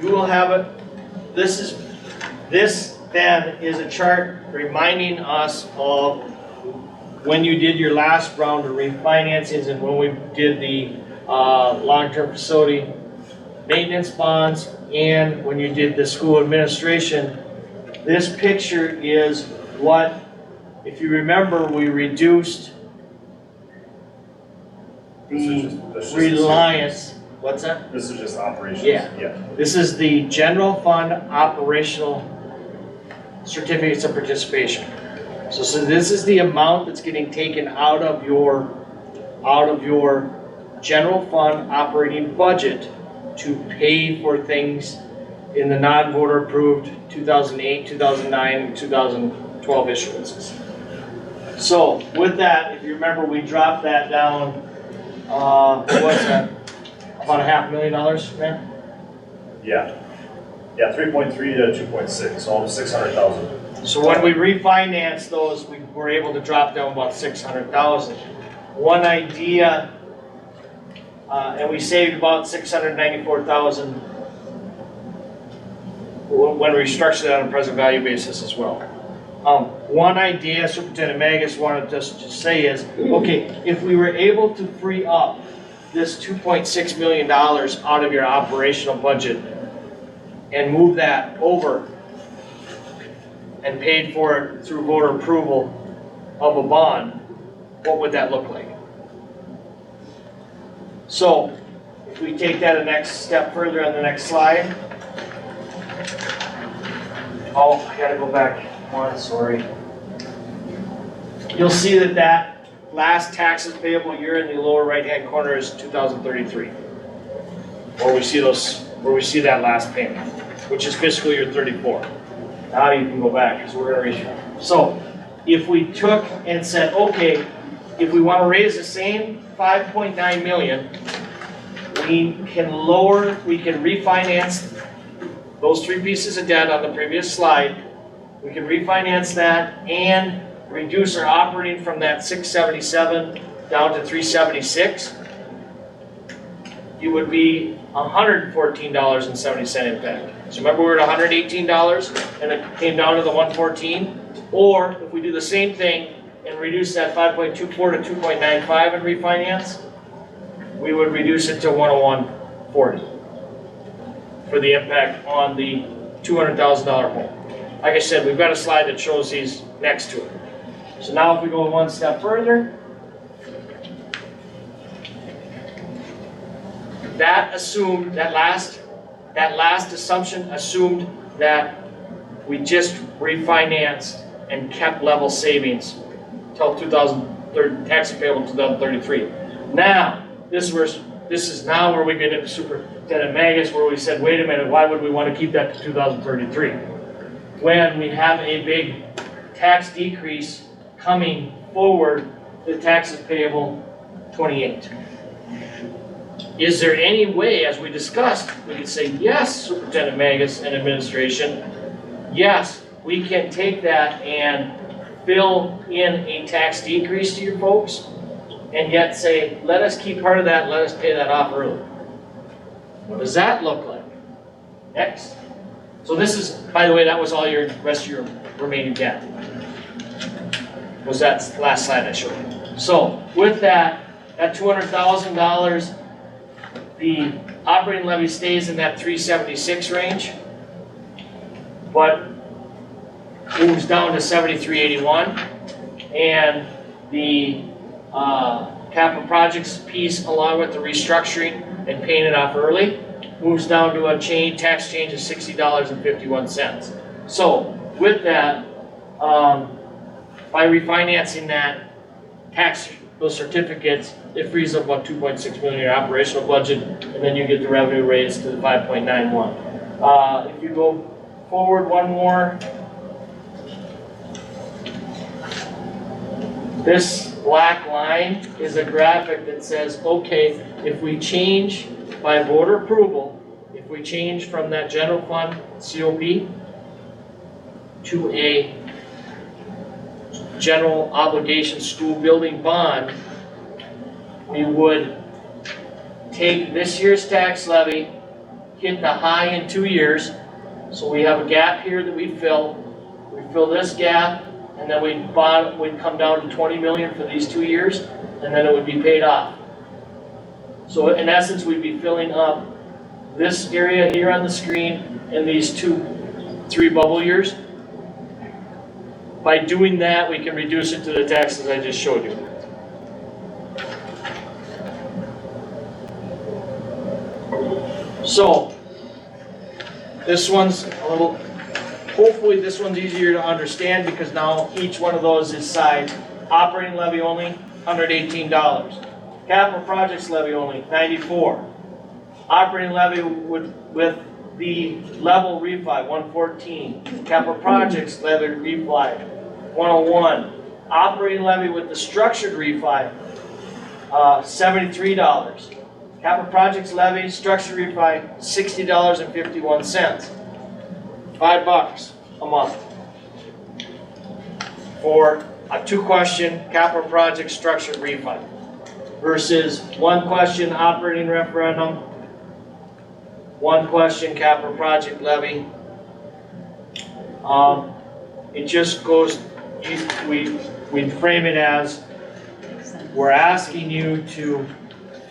you will have it. This then is a chart reminding us of when you did your last round of refinancings and when we did the long-term facility maintenance bonds and when you did the school administration. This picture is what, if you remember, we reduced the reliance. What's that? This is just operations. Yeah. This is the general fund operational certificates of participation. So this is the amount that's getting taken out of your general fund operating budget to pay for things in the non-voter approved 2008, 2009, and 2012 issuances. So with that, if you remember, we dropped that down, what's that? About $500,000, man? Yeah, 3.3 to 2.6, so almost 600,000. So when we refinanced those, we were able to drop down about 600,000. one idea, and we saved about 694,000 when we restructured that on a present value basis as well. One idea Superintendent Magus wanted us to say is, okay, if we were able to free up this $2.6 million out of your operational budget and move that over and paid for it through voter approval of a bond, what would that look like? So, if we take that a next step further on the next slide. Oh, I gotta go back one, sorry. You'll see that that last taxes payable year in the lower right-hand corner is 2033. Where we see that last payment, which is fiscal year 34. Now you can go back, because we're gonna reach. So, if we took and said, okay, if we want to raise the same 5.9 million, we can refinance those three pieces of debt on the previous slide. We can refinance that and reduce our operating from that 677 down to 376. It would be $114.70 impact. So remember we were at $118 and it came down to the 114? Or if we do the same thing and reduce that 5.24 to 2.95 and refinance, we would reduce it to 101.40 for the impact on the $200,000 home. Like I said, we've got a slide that shows these next to it. So now if we go one step further, that assumed, that last assumption assumed that we just refinanced and kept level savings till 2030, tax payable 2033. Now, this is now where we get into Superintendent Magus, where we said, wait a minute, why would we want to keep that to 2033? When we have a big tax decrease coming forward, the taxes payable 28. Is there any way, as we discussed, we could say, yes, Superintendent Magus and administration, yes, we can take that and fill in a tax decrease to your folks, and yet say, let us keep part of that, let us pay that off early. What does that look like? Next. So this is, by the way, that was all your rest of your remaining debt. Was that last slide I showed you. So with that $200,000, the operating levy stays in that 376 range, but moves down to 7381, and the capital projects piece, along with the restructuring and paying it off early, moves down to a tax change of $60.51. So with that, by refinancing that those certificates, it frees up about 2.6 million in your operational budget, and then you get the revenue raised to the 5.91. If you go forward one more, this black line is a graphic that says, okay, if we change by voter approval, if we change from that general fund COP to a general obligation school building bond, we would take this year's tax levy, hit the high in 2 years, so we have a gap here that we fill this gap, and then we'd come down to 20 million for these 2 years, and then it would be paid off. So in essence, we'd be filling up this area here on the screen and these 3 bubble years. By doing that, we can reduce it to the taxes I just showed you. So, this one's hopefully this one's easier to understand, because now each one of those is sized. Operating levy only, $118. Capital projects levy only, $94. Operating levy with the level refi, $114. Capital projects levy refi, $101. Operating levy with the structured refi, $73. Capital projects levy, structured refi, $60.51. $5 a month for a 2-question capital project structured refi. versus one question operating referendum, one question capital project levy. It just goes, we frame it as, we're asking you to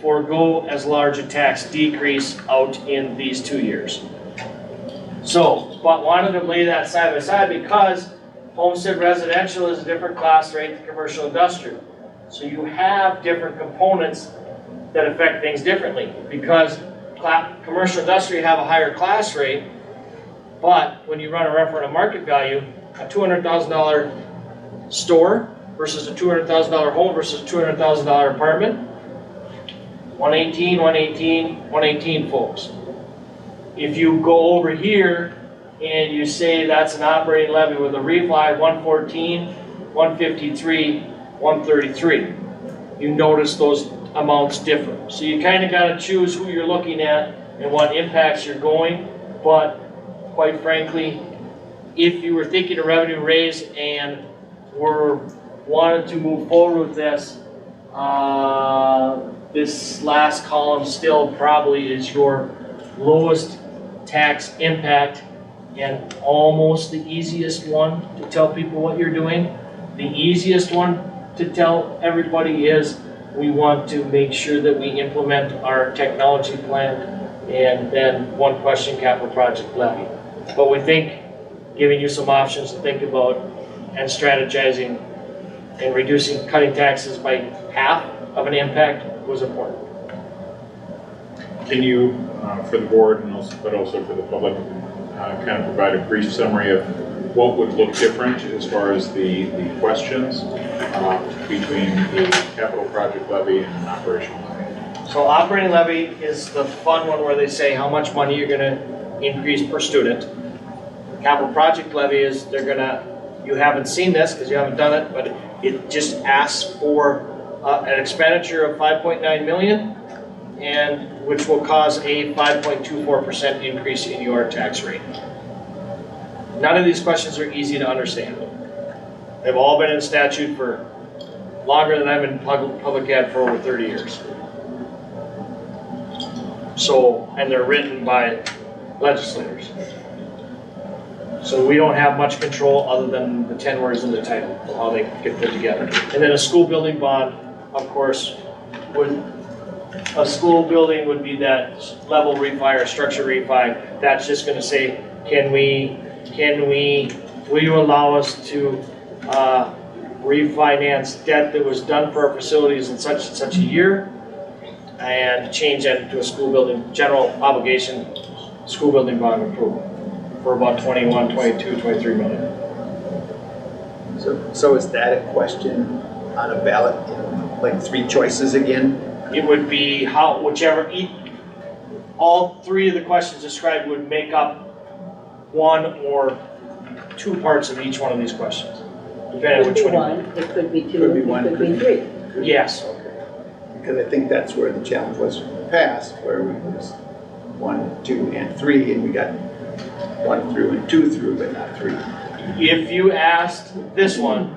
forego as large a tax decrease out in these 2 years. So, but wanted to lay that side by side because homestead residential is a different class rate than commercial industrial. So you have different components that affect things differently because commercial industrial have a higher class rate, but when you run a referendum market value, a $200,000 store versus a $200,000 home versus a $200,000 apartment, 118, 118, 118 folks. If you go over here and you say that's an operating levy with a refi 114, 153, 133, you notice those amounts differ. So you kind of got to choose who you're looking at and what impacts you're going, but quite frankly, if you were thinking of revenue raise and wanted to move forward with this, this last column still probably is your lowest tax impact and almost the easiest one to tell people what you're doing. The easiest one to tell everybody is we want to make sure that we implement our technology plan and then one question capital project levy. But we think giving you some options to think about and strategizing and reducing, cutting taxes by half of an impact was important. Can you, for the board and also, but also for the public, kind of provide a brief summary of what would look different as far as the questions between the capital project levy and an operational levy? So operating levy is the fun one where they say how much money you're gonna increase per student. Capital project levy is you haven't seen this because you haven't done it, but it just asks for an expenditure of 5.9 million and which will cause a 5.24% increase in your tax rate. None of these questions are easy to understand. They've all been in statute for longer than I've been public ad for over 30 years. So, and they're written by legislators. So we don't have much control other than the 10 words in the title, how they get put together. And then a school building bond, of course, a school building would be that level refi or structure refi. That's just gonna say, will you allow us to refinance debt that was done for our facilities in such and such a year and change that into a school building, general obligation, school building bond approval for about 21, 22, 23 million. So is that a question on a ballot, like 3 choices again? It would be all 3 of the questions described would make up 1 or 2 parts of each one of these questions, depending on which one. It could be 2, Could be it 1, could be 3. Yes. Because I think that's where the challenge was in the past, where we was 1, 2, and 3, and we got 1 through and 2 through, but not 3. If you asked this one,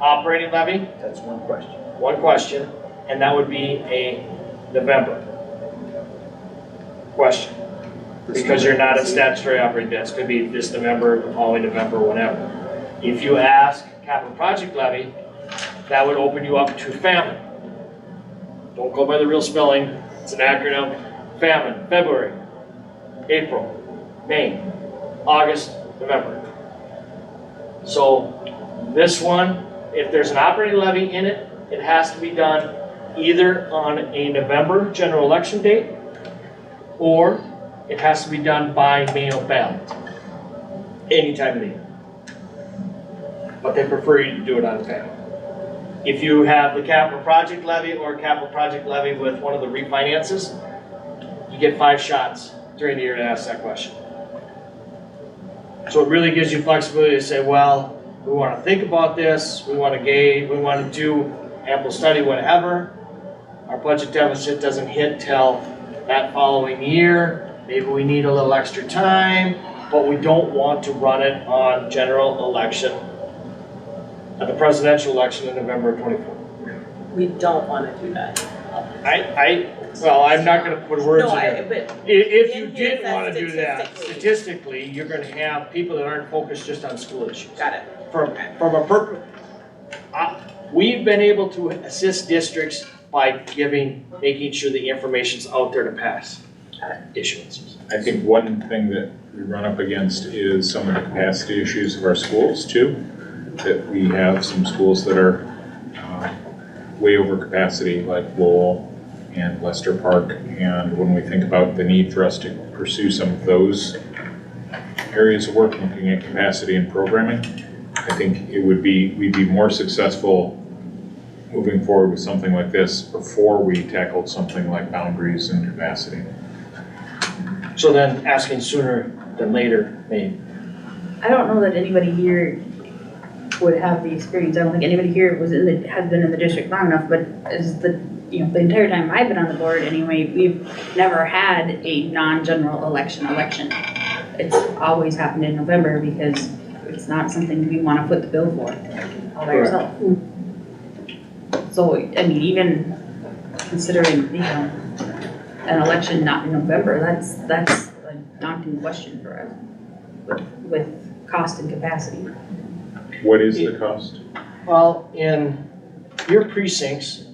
operating levy, That's one question. 1 question, and that would be a November question. Because you're not at statutory operating debts, could be this November, the following November, whatever. If you ask capital project levy, that would open you up to famine. Don't go by the real spelling, it's an acronym. Famine, February, April, May, August, November. So this one, if there's an operating levy in it, it has to be done either on a November general election date or it has to be done by mail ballot, any time of the year. But they prefer you to do it on ballot. If you have the capital project levy or capital project levy with one of the refinances, you get 5 shots during the year to ask that question. So it really gives you flexibility to say, well, we want to think about this, we want to gauge, we want to do ample study, whatever. Our budget deficit doesn't hit till that following year. Maybe we need a little extra time, but we don't want to run it on general election, at the presidential election in November of 24. we don't wanna do that. Well, I'm not gonna put words in No, there. but If you in here it did wanna says do that, statistically. statistically, you're gonna have people that aren't focused just on school issues. got it. From a purpose, we've been able to assist districts by making sure the information's out there to pass issuances. I think one thing that we run up against is some of the capacity issues of our schools too. That we have some schools that are way over capacity, like Lowell and Lester Park. And when we think about the need for us to pursue some of those areas of work, looking at capacity and programming, I think we'd be more successful moving forward with something like this before we tackled something like boundaries and capacity. So then asking sooner than later, maybe. I don't know that anybody here would have the experience. I don't think anybody here has been in the district long enough, but as the entire time I've been on the board anyway, we've never had a non-general election. It's always happened in November because it's not something we want to foot the bill for all by ourselves. So, I mean, even considering, an election not in November, that's a daunting question for us with cost and capacity. What is the cost? Well, in your precincts,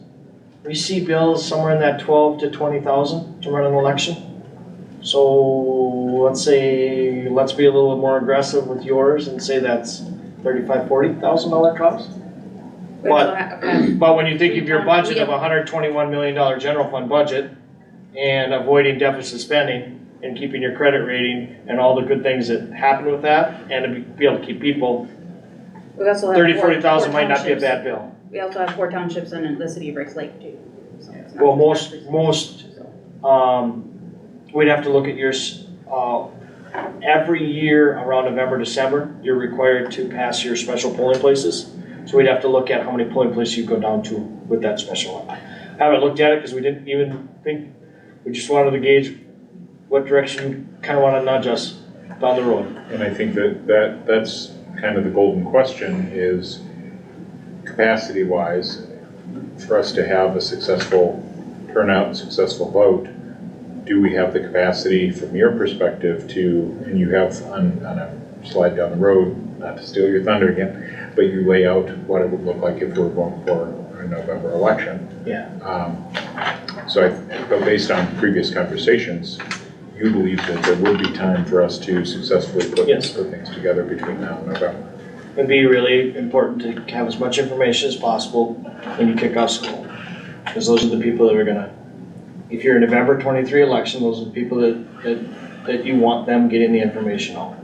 we see bills somewhere in that 12 to 20,000 to run an election. So let's be a little more aggressive with yours and say that's $35,000, $40,000 cost. But when you think of your budget of $121 million general fund budget and avoiding deficit spending and keeping your credit rating and all the good things that happen with that, and to be able to keep people, We also have 30, four 40,000 might not be a townships. bad bill. We also have 4 townships in the city of Rice Lake too. So it's not Well, just most, we'd have to look at yours, every year around November, December, you're required to pass your special polling places. So we'd have to look at how many polling places you go down to with that special one. I haven't looked at it because we didn't even think, we just wanted to gauge what direction you kind of want to nudge us down the road. And I think that's kind of the golden question is capacity-wise, for us to have a successful turnout and successful vote, do we have the capacity from your perspective to, and you have on a slide down the road, not to steal your thunder again, but you lay out what it would look like if we were going for a November election. Yeah. But based on previous conversations, you believe that there would be time for us to successfully put things together between now and November. It'd be really important to have as much information as possible when you kick off school. Because those are the people that are gonna, if you're a November 23 election, those are the people that you want them getting the information on.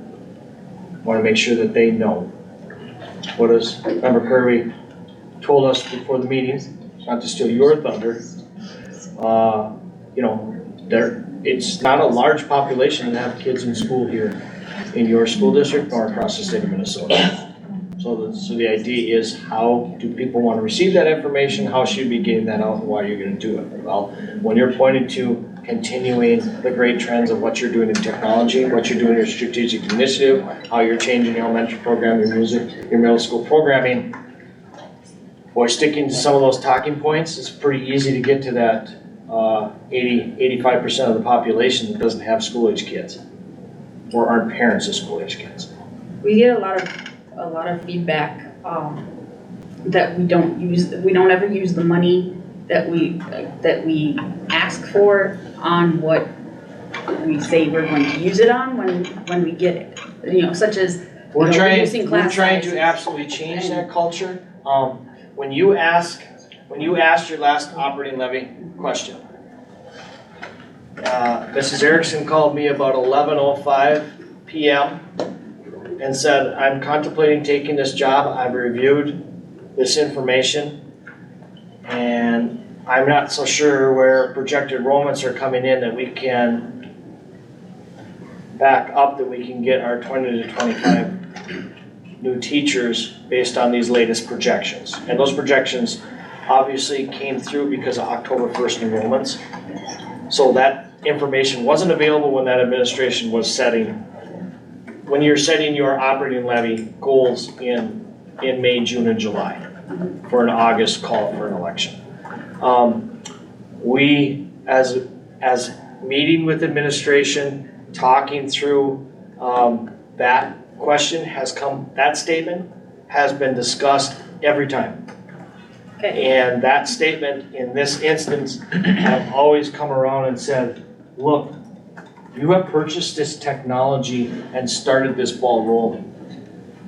Want to make sure that they know. What does Member Kirby told us before the meeting, not to steal your thunder, it's not a large population to have kids in school here in your school district or across the state of Minnesota. So the idea is, how do people want to receive that information? How should you be getting that out and why you're going to do it? Well, when you're pointing to continuing the great trends of what you're doing in technology, what you're doing in your strategic initiative, how you're changing your elementary program, your music, your middle school programming, boy, sticking to some of those talking points, it's pretty easy to get to that 85% of the population that doesn't have school-age kids or aren't parents of school-age kids. We get a lot of feedback that we don't ever use the money that we ask for on what we say we're going to use it on when we get it. Such as reducing class We're trying sizes. to absolutely change that culture. When you asked your last operating levy question, Mrs. Erickson called me about 11:05 p.m. and said, I'm contemplating taking this job. I've reviewed this information and I'm not so sure where projected enrollments are coming in that we can back up, that we can get our 20 to 25 new teachers based on these latest projections. And those projections obviously came through because of October 1st enrollments. So that information wasn't available when that administration was when you're setting your operating levy goals in May, June, and July for an August call for an election. We, as meeting with administration, talking through, that question has come, that statement has been discussed every time. And that statement in this instance have always come around and said, look, you have purchased this technology and started this ball rolling.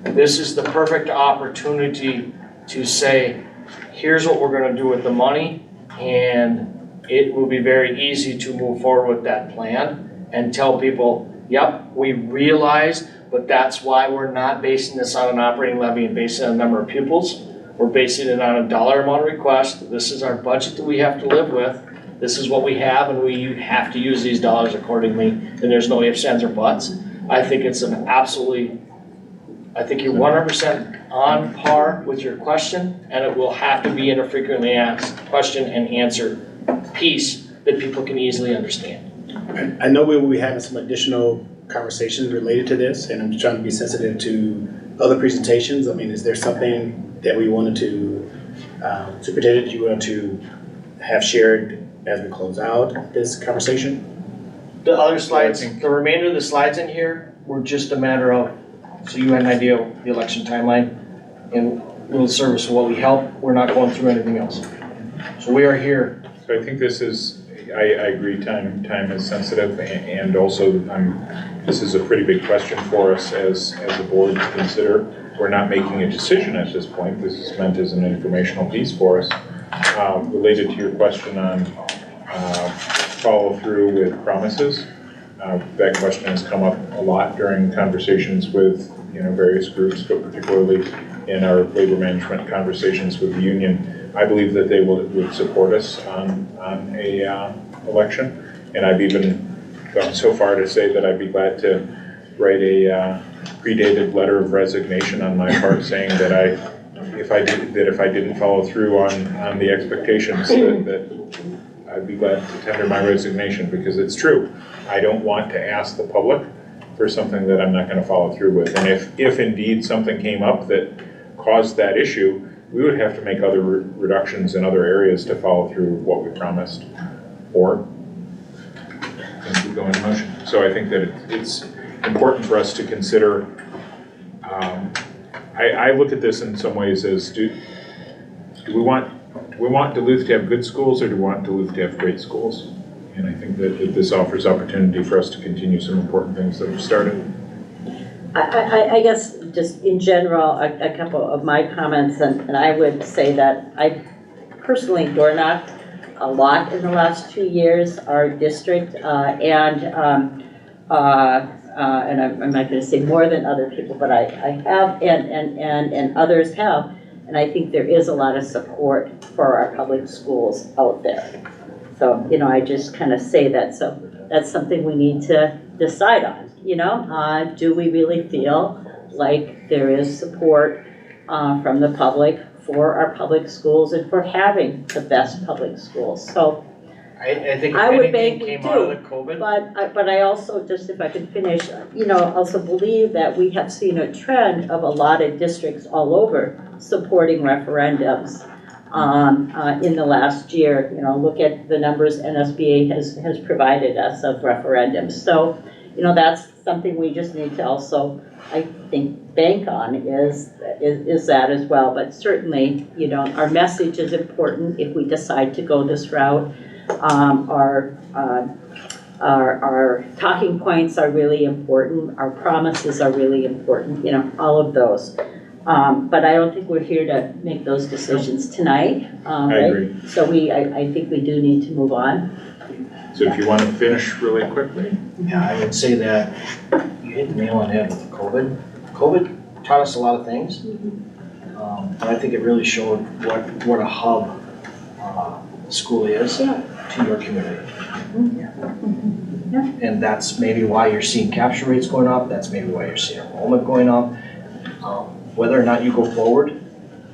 This is the perfect opportunity to say, here's what we're gonna do with the money, and it will be very easy to move forward with that plan and tell people, yep, we realize, but that's why we're not basing this on an operating levy and basing it on a number of pupils. We're basing it on a dollar amount request. This is our budget that we have to live with. This is what we have, and we have to use these dollars accordingly, and there's no ifs, ands, or buts. I think it's an absolutely, I think you're 100% on par with your question, and it will have to be in a frequently asked question and answer piece that people can easily understand. I know we will be having some additional conversations related to this, and I'm just trying to be sensitive to other presentations. I mean, is there something that we wanted to, Superintendent, you want to have shared as we close out this conversation? The other slides, the remainder of the slides in here were just a matter of, so you had an idea of the election timeline and little service of what we help. We're not going through anything else. So we are here. So I think this is, I agree, time is sensitive, and also this is a pretty big question for us as a board to consider. We're not making a decision at this point. This is meant as an informational piece for us. Related to your question on follow through with promises, that question has come up a lot during conversations with various groups, but particularly in our labor management conversations with the union. I believe that they would support us on a election, and I've even gone so far to say that I'd be glad to write a predated letter of resignation on my part, saying that if I didn't follow through on the expectations, that I'd be glad to tender my resignation, because it's true. I don't want to ask the public for something that I'm not going to follow through with. And if indeed something came up that caused that issue, we would have to make other reductions in other areas to follow through what we promised, or keep going in motion. So I think that it's important for us to consider. I look at this in some ways as, do we want Duluth to have good schools, or do we want Duluth to have great schools? And I think that this offers opportunity for us to continue some important things that we've started. I guess just in general, a couple of my comments, and I would say that I personally door knocked a lot in the last 2 years, our district, and I'm not going to say more than other people, but I have, and others have, and I think there is a lot of support for our public schools out there. So, I just kind of say that. So that's something we need to decide on, do we really feel like there is support from the public for our public schools and for having the best public schools? So I think I if would anything bank we came out of do, the COVID. but I also, just if I can finish, also believe that we have seen a trend of a lot of districts all over supporting referendums in the last year. Look at the numbers NSBA has provided us of referendums. So, that's something we just need to also, I think, bank on is that as well. But certainly, our message is important if we decide to go this route. Our talking points are really important. Our promises are really important. All of those. But I don't think we're here to make those decisions tonight. I agree. So I think we do need to move on. So if you want to finish really quickly. Yeah, I would say that you hit the nail on the head with COVID. COVID taught us a lot of things, but I think it really showed what a hub school is to your community. Yeah. And that's maybe why you're seeing capture rates going up. That's maybe why you're seeing enrollment going up. Whether or not you go forward,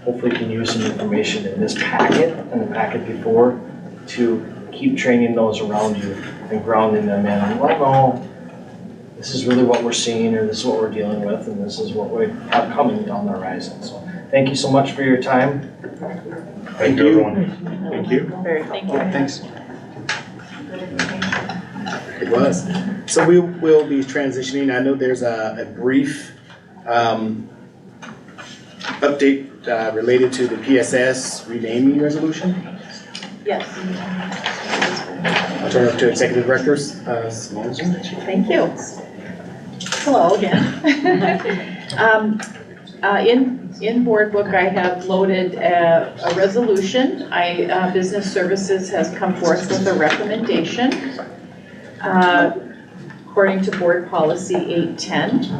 hopefully you can use some information in this packet and the packet before to keep training those around you and grounding them in, well, no, this is really what we're seeing, or this is what we're dealing with, and this is what we have coming down the horizon. So Thank you so much for your time. Thank you, everyone. Thank you. Thank you. Thanks. It was. So we will be transitioning. I know there's a brief update related to the PSS renaming resolution. Yes, I'll turn it to Executive Directors. Simone. thank you. Hello again. In board book, I have loaded a resolution. Business Services has come forth with a recommendation according to Board Policy 810.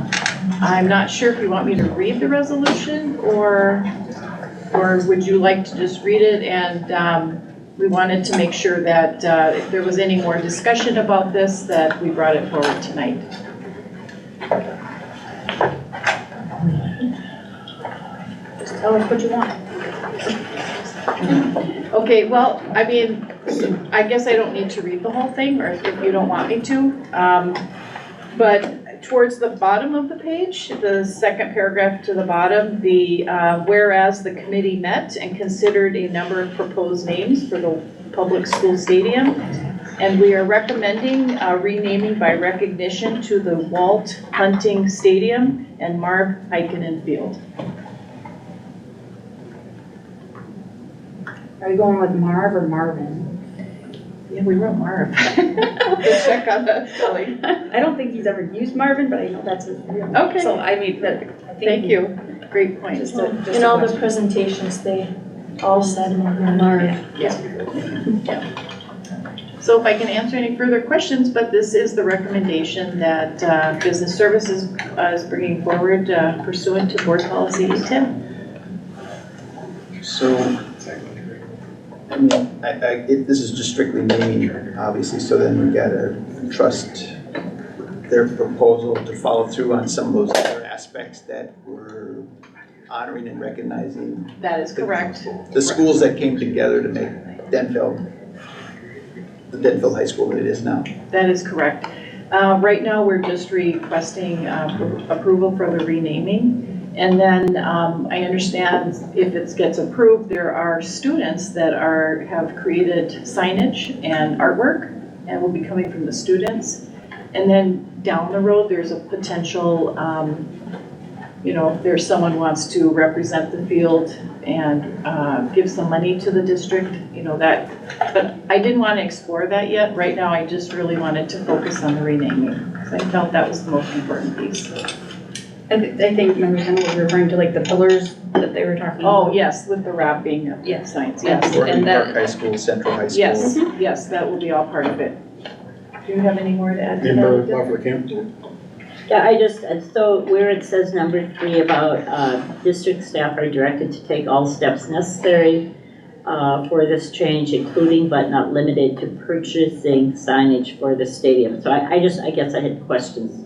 I'm not sure if you want me to read the resolution or would you like to just read it? And we wanted to make sure that if there was any more discussion about this, that we brought it forward tonight. Just tell us what you want. Okay, well, I mean, I guess I don't need to read the whole thing, or if you don't want me to. But towards the bottom of the page, the second paragraph to the bottom, whereas the committee met and considered a number of proposed names for the public school stadium, and we are recommending renaming by recognition to the Walt Hunting Stadium and Marv Heikkinen Field. Are you going with Marv or Marvin? Yeah, we wrote Marv. I'll just check on that, Kelly. I don't think he's ever used Marvin, but I know that's his real name. Okay. So I mean, I think. Thank you. Great point. Just In all the presentations, they all said Marv. So if I can answer any further questions, but this is the recommendation that Business Services is bringing forward pursuant to Board Policy 810. So, I mean, this is just strictly naming, obviously, so then we gotta trust their proposal to follow through on some of those other aspects that we're honoring and recognizing. That is correct. The schools that came together to make Denfeld, the Denfeld High School that it is now. That is correct. Right now, we're just requesting approval for the renaming. And then I understand if it gets approved, there are students that have created signage and artwork and will be coming from the students. And then down the road, there's a potential, if there's someone who wants to represent the field and give some money to the district, but I didn't want to explore that yet. Right now, I just really wanted to focus on the renaming because I felt that was the most important piece. I think Member Kendall was referring to like the pillars that they were talking about. Oh, yes, with the wrapping of Yes. signs, yes. Orton that- Park High School, Central High School. Yes, yes, that will be all part of it. Do you have any more to add to Member that? Lawful Camp. Yeah, so where it says number 3 about district staff are directed to take all steps necessary for this change, including but not limited to purchasing signage for the stadium. So I guess I had questions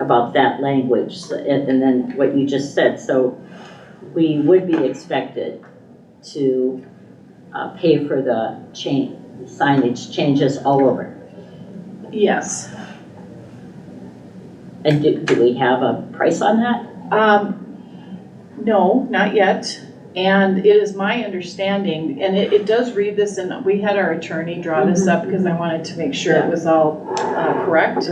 about that language and then what you just said. So we would be expected to pay for the signage changes all over. Yes. And do we have a price on that? No, not yet. And it is my understanding, and it does read this, and we had our attorney draw this up because I wanted to make sure it was all correct.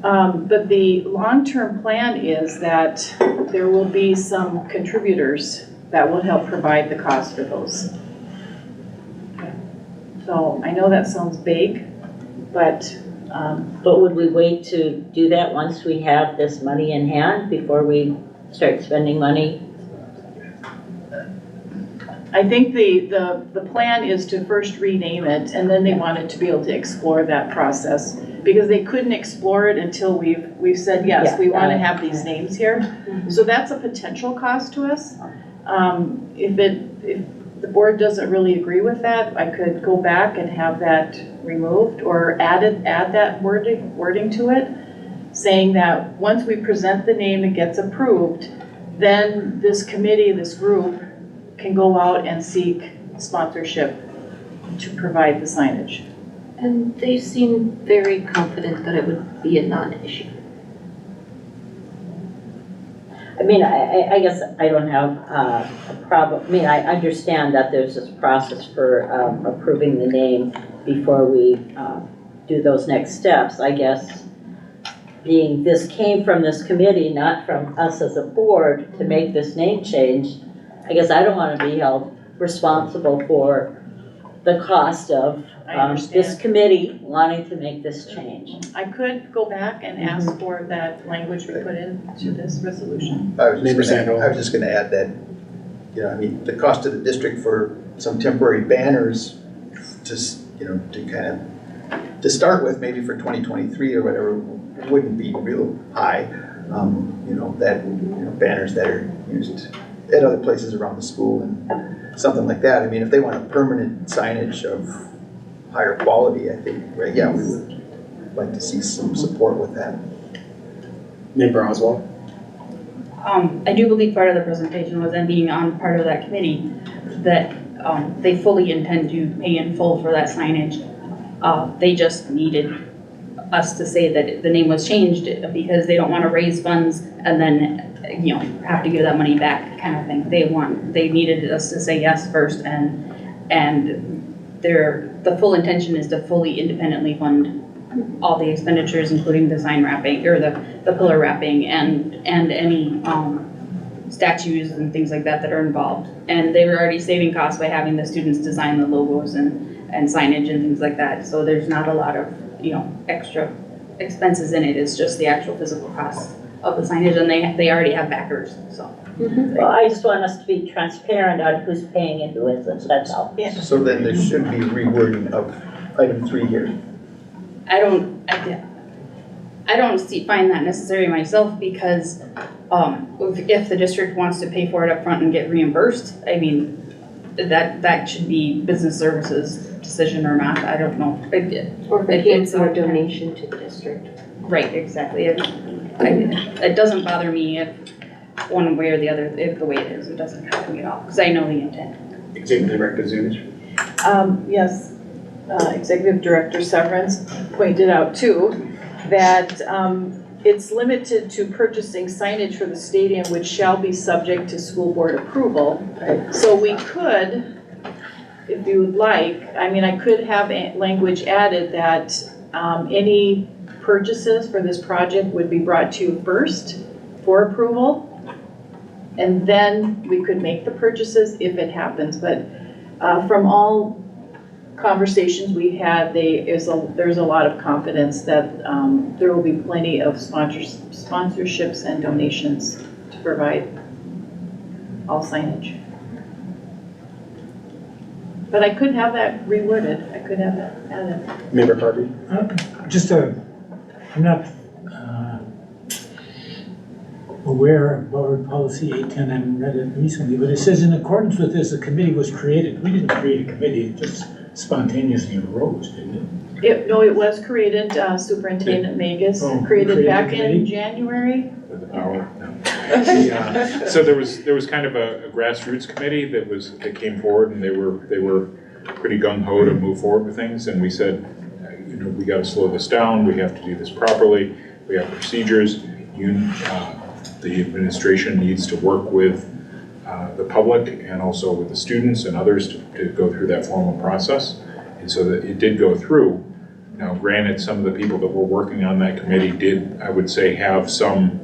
But the long-term plan is that there will be some contributors that will help provide the cost for those. So I know that sounds vague, but would we wait to do that once we have this money in hand before we start spending money? I think the plan is to first rename it, and then they wanted to be able to explore that process. Because they couldn't explore it until we've said, yes, we want to have these names here. So that's a potential cost to us. If the board doesn't really agree with that, I could go back and have that removed or add that wording to it, saying that once we present the name, it gets approved, then this committee, this group, can go out and seek sponsorship to provide the signage. And they seem very confident that it would be a non-issue. I mean, I guess I don't have a problem, I mean, I understand that there's this process for approving the name before we do those next steps. I guess being this came from this committee, not from us as a board to make this name change, I guess I don't want to be held responsible for the cost of I this understand. committee wanting to make this change. I could go back and ask for that language we put into this resolution. Neighbor Sandholm. I was just gonna add that, you know, I mean, the cost to the district for some temporary banners, just, you know, to kind of, to start with, maybe for 2023 or whatever, wouldn't be real high. You know, that, you know, banners that are used at other places around the school and something like that. I mean, if they want a permanent signage of higher quality, I think, right, yeah, we would like to see some support with that. Member Oswald? I do believe part of the presentation was them being on part of that committee, that they fully intend to pay in full for that signage. They just needed us to say that the name was changed because they don't want to raise funds and then, you know, have to give that money back kind of thing. They needed us to say yes first, and the full intention is to fully independently fund all the expenditures, including the sign wrapping or the pillar wrapping and any statues and things like that are involved. And they were already saving costs by having the students design the logos and signage and things like that. So there's not a lot of, you know, extra expenses in it. It's just the actual physical cost of the signage, and they already have backers, so. Well, I just want us to be transparent on who's paying and who isn't, that's all. So then there should be rewording of item 3 here. I don't find that necessary myself because if the district wants to pay for it up front and get reimbursed, I mean, that should be business services decision or not, I don't know. Or if it came from a donation to the district. Right, exactly. It doesn't bother me if one way or the other, if the way it is, it doesn't bother me at all, because I know the intent. Executive Director Zunich? Yes, Executive Director Severance pointed out too, that it's limited to purchasing signage for the stadium which shall be subject to school board approval. So we could, if you would like, I mean, I could have language added that any purchases for this project would be brought to you first for approval. And then we could make the purchases if it happens. But from all conversations we had, there's a lot of confidence that there will be plenty of sponsorships and donations to provide all signage. But I could have that reworded. I could have that added. Member Carby? I'm not aware of Board Policy 810, I haven't read it recently, but it says in accordance with this, a committee was created. We didn't create a committee, it just spontaneously arose, didn't it? No, it was created, Superintendent Magus created back in January. With the power, no. So there was kind of a grassroots committee that came forward, and they were pretty gung-ho to move forward with things, and we said, you know, we gotta slow this down, we have to do this properly, we have procedures, the administration needs to work with the public and also with the students and others to go through that formal process. And so that it did go through. Now granted, some of the people that were working on that committee did, I would say, have some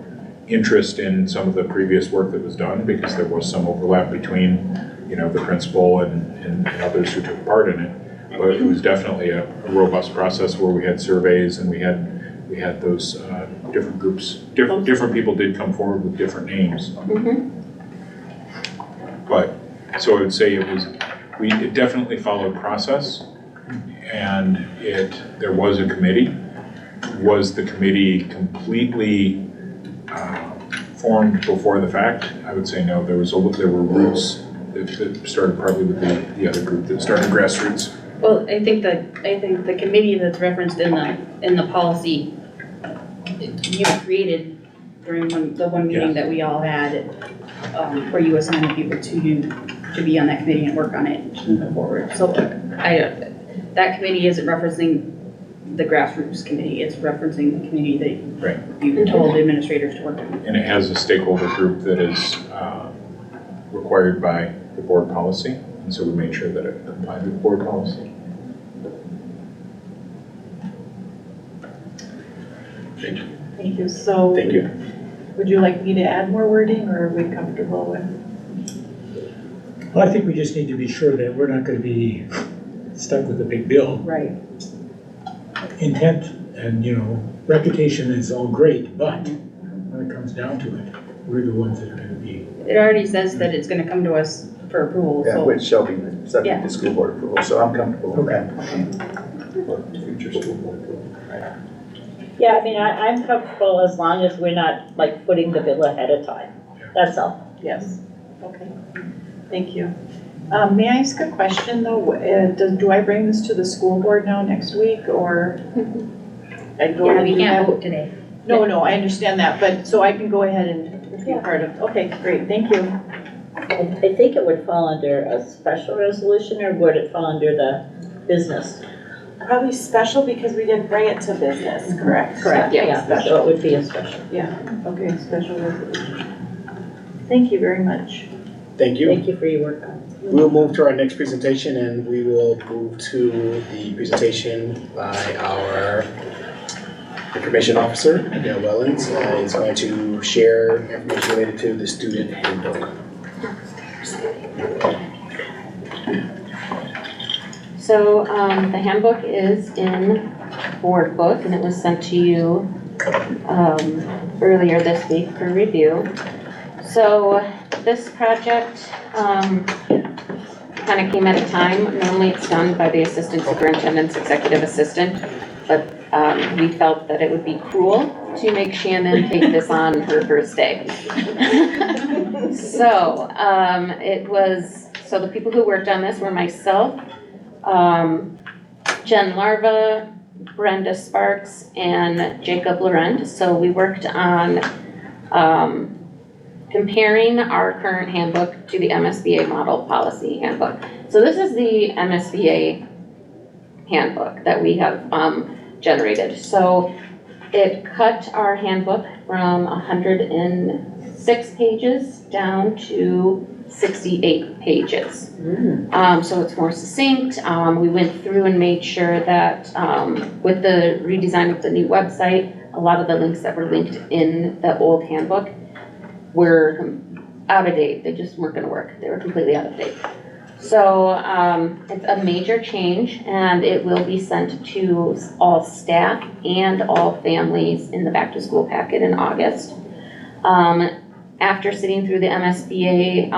interest in some of the previous work that was done, because there was some overlap between, you know, the principal and others who took part in it. But it was definitely a robust process where we had surveys and we had those different groups, different people did come forward with different names. But, so I would say it definitely followed process, and there was a committee. Was the committee completely formed before the fact? I would say no. There were roots that started probably with the other group that started grassroots. Well, I think the committee that's referenced in the policy you created during the one meeting that we all had, where you assigned people to be on that committee and work on it and move it forward. So that committee isn't referencing the grassroots committee. It's referencing the committee Right. that you told the administrators to work on. And it has a stakeholder group that is required by the board policy, and so we made sure that it complied with board policy. Thank you. So Thank you. would you like me to add more wording, or are we comfortable with? Well, I think we just need to be sure that we're not gonna be stuck with a big bill. Right. Intent and, reputation is all great, but when it comes down to it, we're the ones that are gonna be. It already says that it's gonna come to us for approval, Yeah, so. which shall be subject Yeah. to school board approval, so I'm comfortable with that. Future school board approval. Yeah, I mean, I'm comfortable as long as we're not like footing the bill ahead of time. That's all. Yes. Okay. Thank you. May I ask a question though? Do I bring this to the school board now next week, or? I go Yeah, and we do can't that? vote today. No, I understand that, but so I can go ahead and be part of, okay, great, thank you. I think it would fall under a special resolution, or would it fall under the business? Probably special because we didn't bring it to business, correct? Correct, yeah, so Special. it would be a special. Okay, special resolution. Thank you very much. Thank you. Thank you for your work on it. We'll move to our next presentation, and we will move to the presentation by our information officer, Dale Wellens, is going to share information related to the student handbook. So the handbook is in board book, and it was sent to you earlier this week for review. So this project kind of came at a time. Normally it's done by the assistant superintendent's executive assistant, but we felt that it would be cruel to make Shannon take this on her first day. So so the people who worked on this were myself, Jen Larva, Brenda Sparks, and Jacob Laurent. So we worked on comparing our current handbook to the MSBA model policy handbook. So this is the MSBA handbook that we have generated. So it cut our handbook from 106 pages down to 68 pages. So it's more succinct. We went through and made sure that with the redesign of the new website, a lot of the links that were linked in the old handbook were out of date. They just weren't gonna work. They were completely out of date. So it's a major change, and it will be sent to all staff and all families in the back to school packet in August. After sitting through the MSBA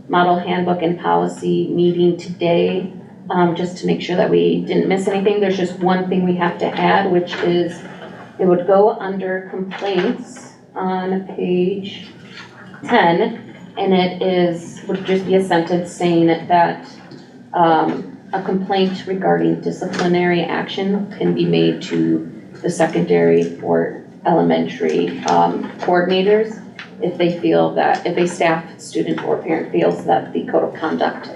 model handbook and policy meeting today, just to make sure that we didn't miss anything, there's just one thing we have to add, which is it would go under complaints on page 10, and would just be a sentence saying that a complaint regarding disciplinary action can be made to the secondary or elementary coordinators if a staff, student, or parent feels that the code of conduct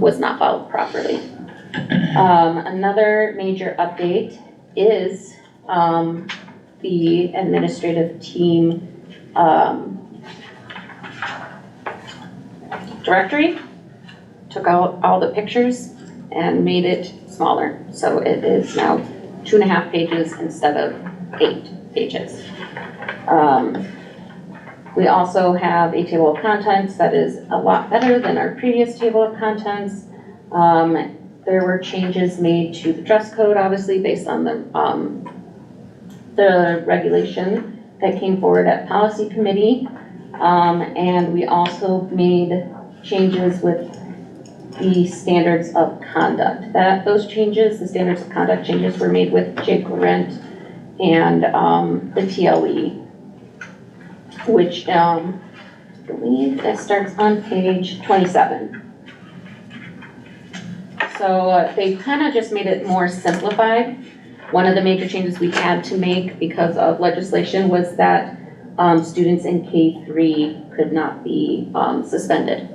was not followed properly. Another major update is the administrative team directory. Took out all the pictures and made it smaller. So it is now 2.5 pages instead of 8 pages. We also have a table of contents that is a lot better than our previous table of contents. There were changes made to the dress code, obviously based on the regulation that came forward at policy committee. And we also made changes with the standards of conduct. Those changes, the standards of conduct changes, were made with Jake Laurent and the TLE, which I believe that starts on page 27. So they kind of just made it more simplified. One of the major changes we had to make because of legislation was that students in K-3 could not be suspended.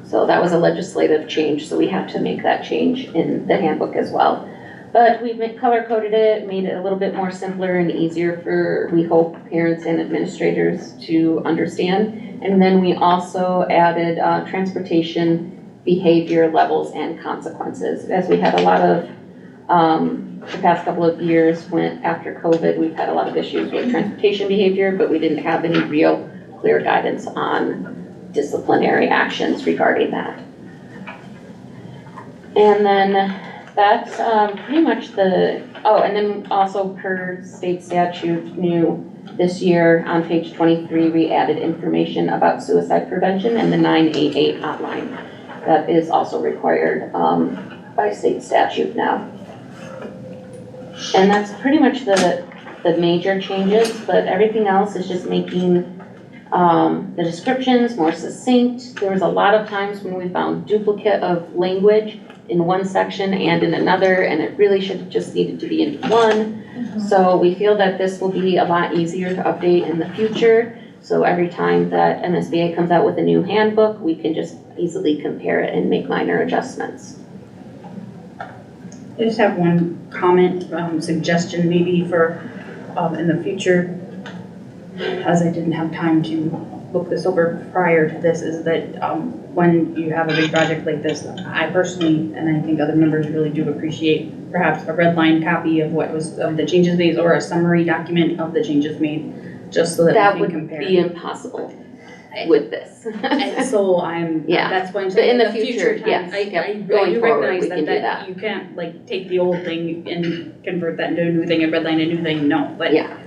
So that was a legislative change, so we had to make that change in the handbook as well. But we've color coded it, made it a little bit more simpler and easier for, we hope, parents and administrators to understand. And then we also added transportation behavior levels and consequences. As we had a lot of, the past couple of years when after COVID, we've had a lot of issues with transportation behavior, but we didn't have any real clear guidance on disciplinary actions regarding that. And then that's pretty much and then also per state statute new this year on page 23, we added information about suicide prevention and the 988 hotline. That is also required by state statute now. And that's pretty much the major changes, but everything else is just making the descriptions more succinct. There was a lot of times when we found duplicate of language in one section and in another, and it really should have just needed to be in one. So we feel that this will be a lot easier to update in the future. So every time that MSBA comes out with a new handbook, we can just easily compare it and make minor adjustments. I just have one comment, suggestion maybe for, in the future, as I didn't have time to look this over prior to this, is that when you have a big project like this, I personally, and I think other members really do appreciate perhaps a red line copy of what was, of the changes made, or a summary document of the changes made, just so that we can compare. That would be impossible with this. And so that's why I'm saying But in the future, times, yes, I going do forward, recognize we can do that. you can't like take the old thing and convert that into a new thing and redline a new thing, no, but Yeah.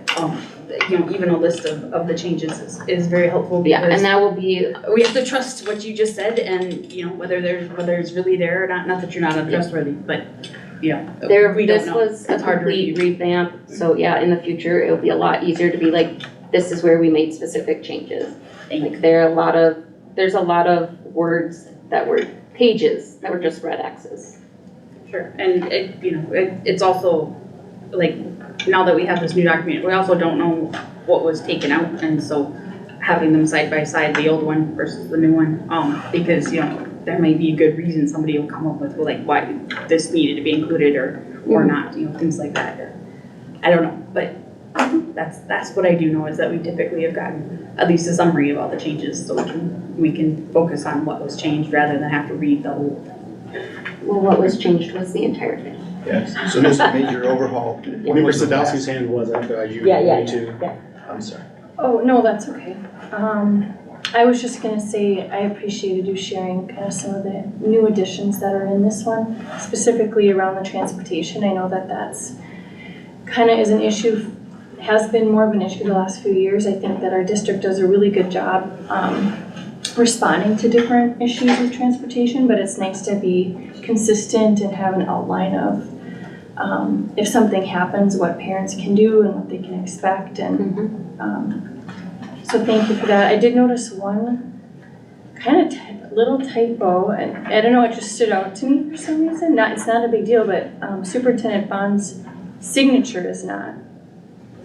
Even a list of the changes is very helpful, because Yeah, and that will be, we have to trust what you just said, and whether it's really there or not that you're not untrustworthy, but we don't this know. was a It's hard to complete read. revamp, so yeah, in the future, it'll be a lot easier to be like, this is where we made specific changes. Like there's a lot of words that were pages that were just red X's. Sure, and it's also, like, now that we have this new document, we also don't know what was taken out, and so having them side by side, the old one versus the new one, because, there may be a good reason somebody will come up with, like, why this needed to be included or not, things like that, or, I don't know, but that's what I do know, is that we typically have gotten at least a summary of all the changes, so we can focus on what was changed rather than have to read the whole. Well, what was changed was the entire thing. Yes. So there's a major overhaul. Member Sadowski's hand was up, are you Yeah, ready to? I'm sorry. Oh, no, that's okay. I was just gonna say, I appreciated you sharing kind of some of the new additions that are in this one, specifically around the transportation. I know that that's kind of is an issue, has been more of an issue the last few years. I think that our district does a really good job responding to different issues with transportation, but it's nice to be consistent and have an outline of if something happens, what parents can do and what they can expect, and so thank you for that. I did notice one kind of little typo, and I don't know, it just stood out to me for some reason. It's not a big deal, but Superintendent Bond's signature is not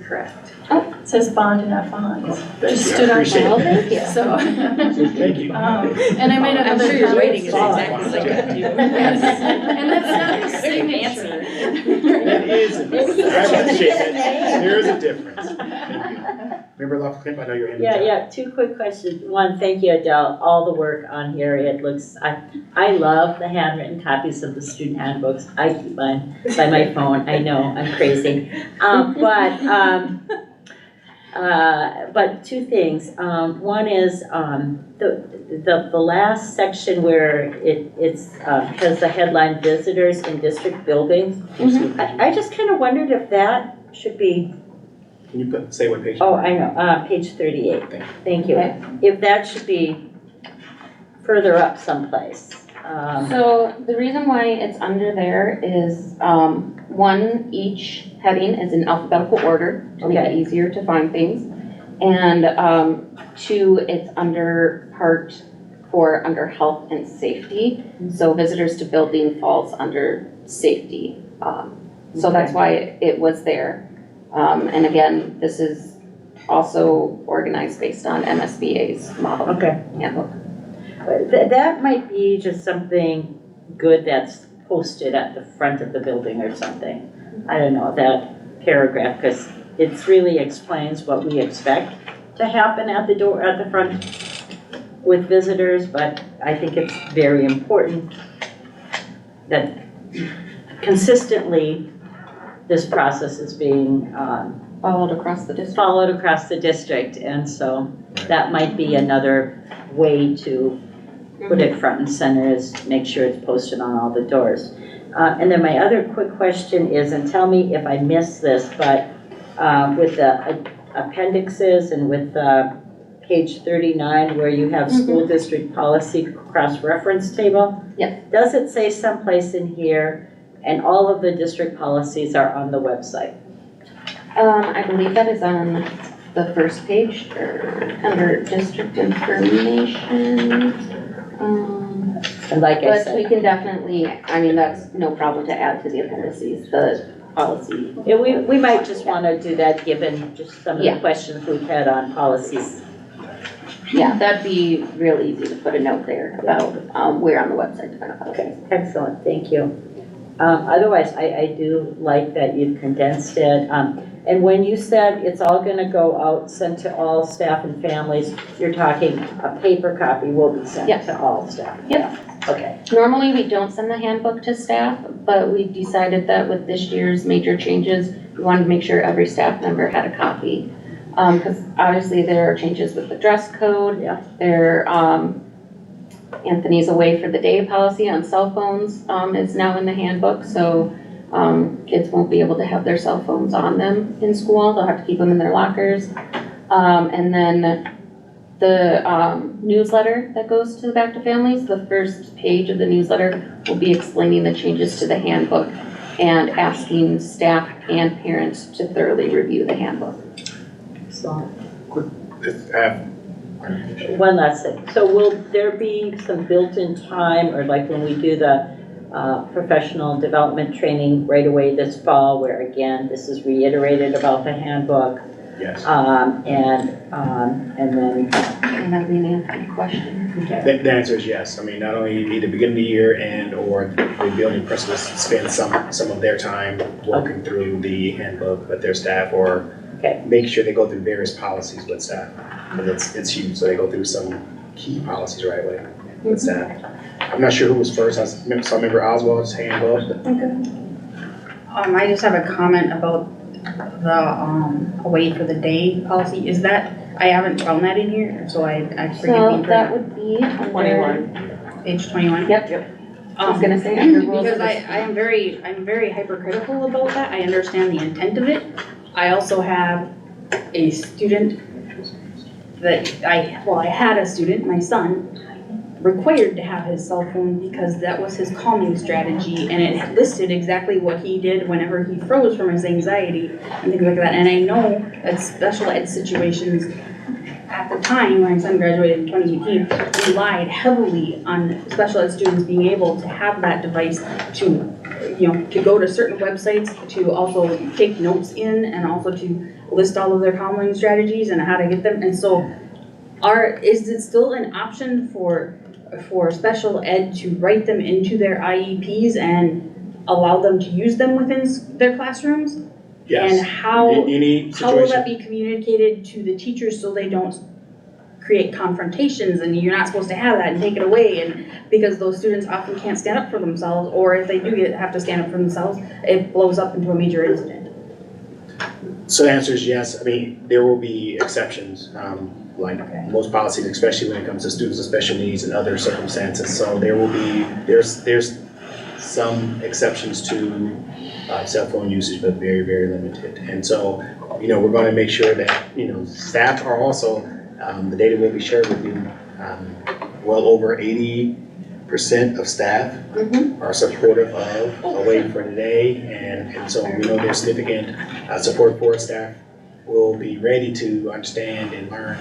correct. Oh. It says Bond and not Bonds. It just stood out to me. Well, thank you. So, Thank you. and I might have I'm other sure your comments. writing is exactly like that too. Yes. And that's not the signature. It is a difference. I appreciate it. There is a difference. Thank you. Member Laflamme, I know you're in. Yeah, two quick questions. One, thank you, Adele, all the work on here. It looks, I love the handwritten copies of the student handbooks. I keep mine by my phone. I know, I'm crazy. But two things. One is the last section where it's has the headline visitors in district buildings. I just kind of wondered if that should be. Can you say what page? Oh, I know, page 38. Thank you. Okay. If that should be further up someplace. So the reason why it's under there is, one, each heading is in alphabetical order to make it easier to find things. And two, it's under part 4 under health and safety. So visitors to building falls under safety. So that's why it was there. And again, this is also organized based on MSBA's model handbook. That might be just something good that's posted at the front of the building or something. I don't know, that paragraph, because it really explains what we expect to happen at the door, at the front with visitors, but I think it's very important that consistently this process is being Followed across the district. followed across the district, and so that might be another way to put it front and center, is make sure it's posted on all the doors. And then my other quick question is, and tell me if I missed this, but with the appendixes and with page 39 where you have school district policy cross-reference table. Yes. Does it say someplace in here, and all of the district policies are on the website? I believe that is on the first page, under district information. And like I But we said, can definitely, I mean, that's no problem to add to the appendices, the policy. yeah, we might just want to do that, given just some of the Yeah. questions we've had on policies. Yeah, that'd be real easy to put a note there about where on the website to find out. Okay, excellent, thank you. Otherwise, I do like that you've condensed it. And when you said it's all gonna go out, sent to all staff and families, you're talking a paper copy will be sent Yes. to all staff? Yep. Okay, Normally, we don't send the handbook to staff, but we decided that with this year's major changes, we wanted to make sure every staff member had a copy. Because obviously there are changes with the dress code. Yeah. There, Anthony's away for the day policy on cell phones, is now in the handbook, so, kids won't be able to have their cell phones on them in school. They'll have to keep them in their lockers. And then the, newsletter that goes to the Back to Families, the first page of the newsletter will be explaining the changes to the handbook and asking staff and parents to thoroughly review the handbook. excellent. If I have One last thing, so will there be some built-in time, or like when we do the professional development training right away this fall, where again, this is reiterated about the handbook, yes. and then, And that'd be an Anthony question. The answer is yes. I mean, not only either begin of the year and or the building principals spend some of their time working through the handbook with their staff, or Okay. make sure they go through various policies with staff. Because it's huge, so they go through some key policies right away with staff. I'm not sure who was first. I saw member Oswald's hand go up. I just have a comment about the away for the day policy. Is that, I haven't found that in here, so I forgive So me for that would be under, 21. page 21. yep, I was gonna say under rules of Because I'm very hypercritical about that. I understand the intent of it. I also have a student that I had a student, my son, required to have his cell phone because that was his calming strategy, and it listed exactly what he did whenever he froze from his anxiety and things like that. And I know that special ed situations, at the time, my son graduated in 2018, relied heavily on special ed students being able to have that device to, to go to certain websites, to also take notes in, and also to list all of their calming strategies and how to get them. And so is it still an option for special ed to write them into their IEPs and allow them to use them within their classrooms? Yes. And how Any will that situation. be communicated to the teachers so they don't create confrontations, and you're not supposed to have that and take it away, and because those students often can't stand up for themselves, or if they do have to stand up for themselves, it blows up into a major incident. So the answer is yes. I mean, there will be exceptions, like most policies, especially when it comes to students with special needs and other circumstances. So there's some exceptions to cell phone usage, but very, very limited. And so, we're going to make sure that, staff are also, the data will be shared with you. Well over 80% of staff are supportive of Away for the Day, and so we know there's significant support for staff. Will be ready to understand and learn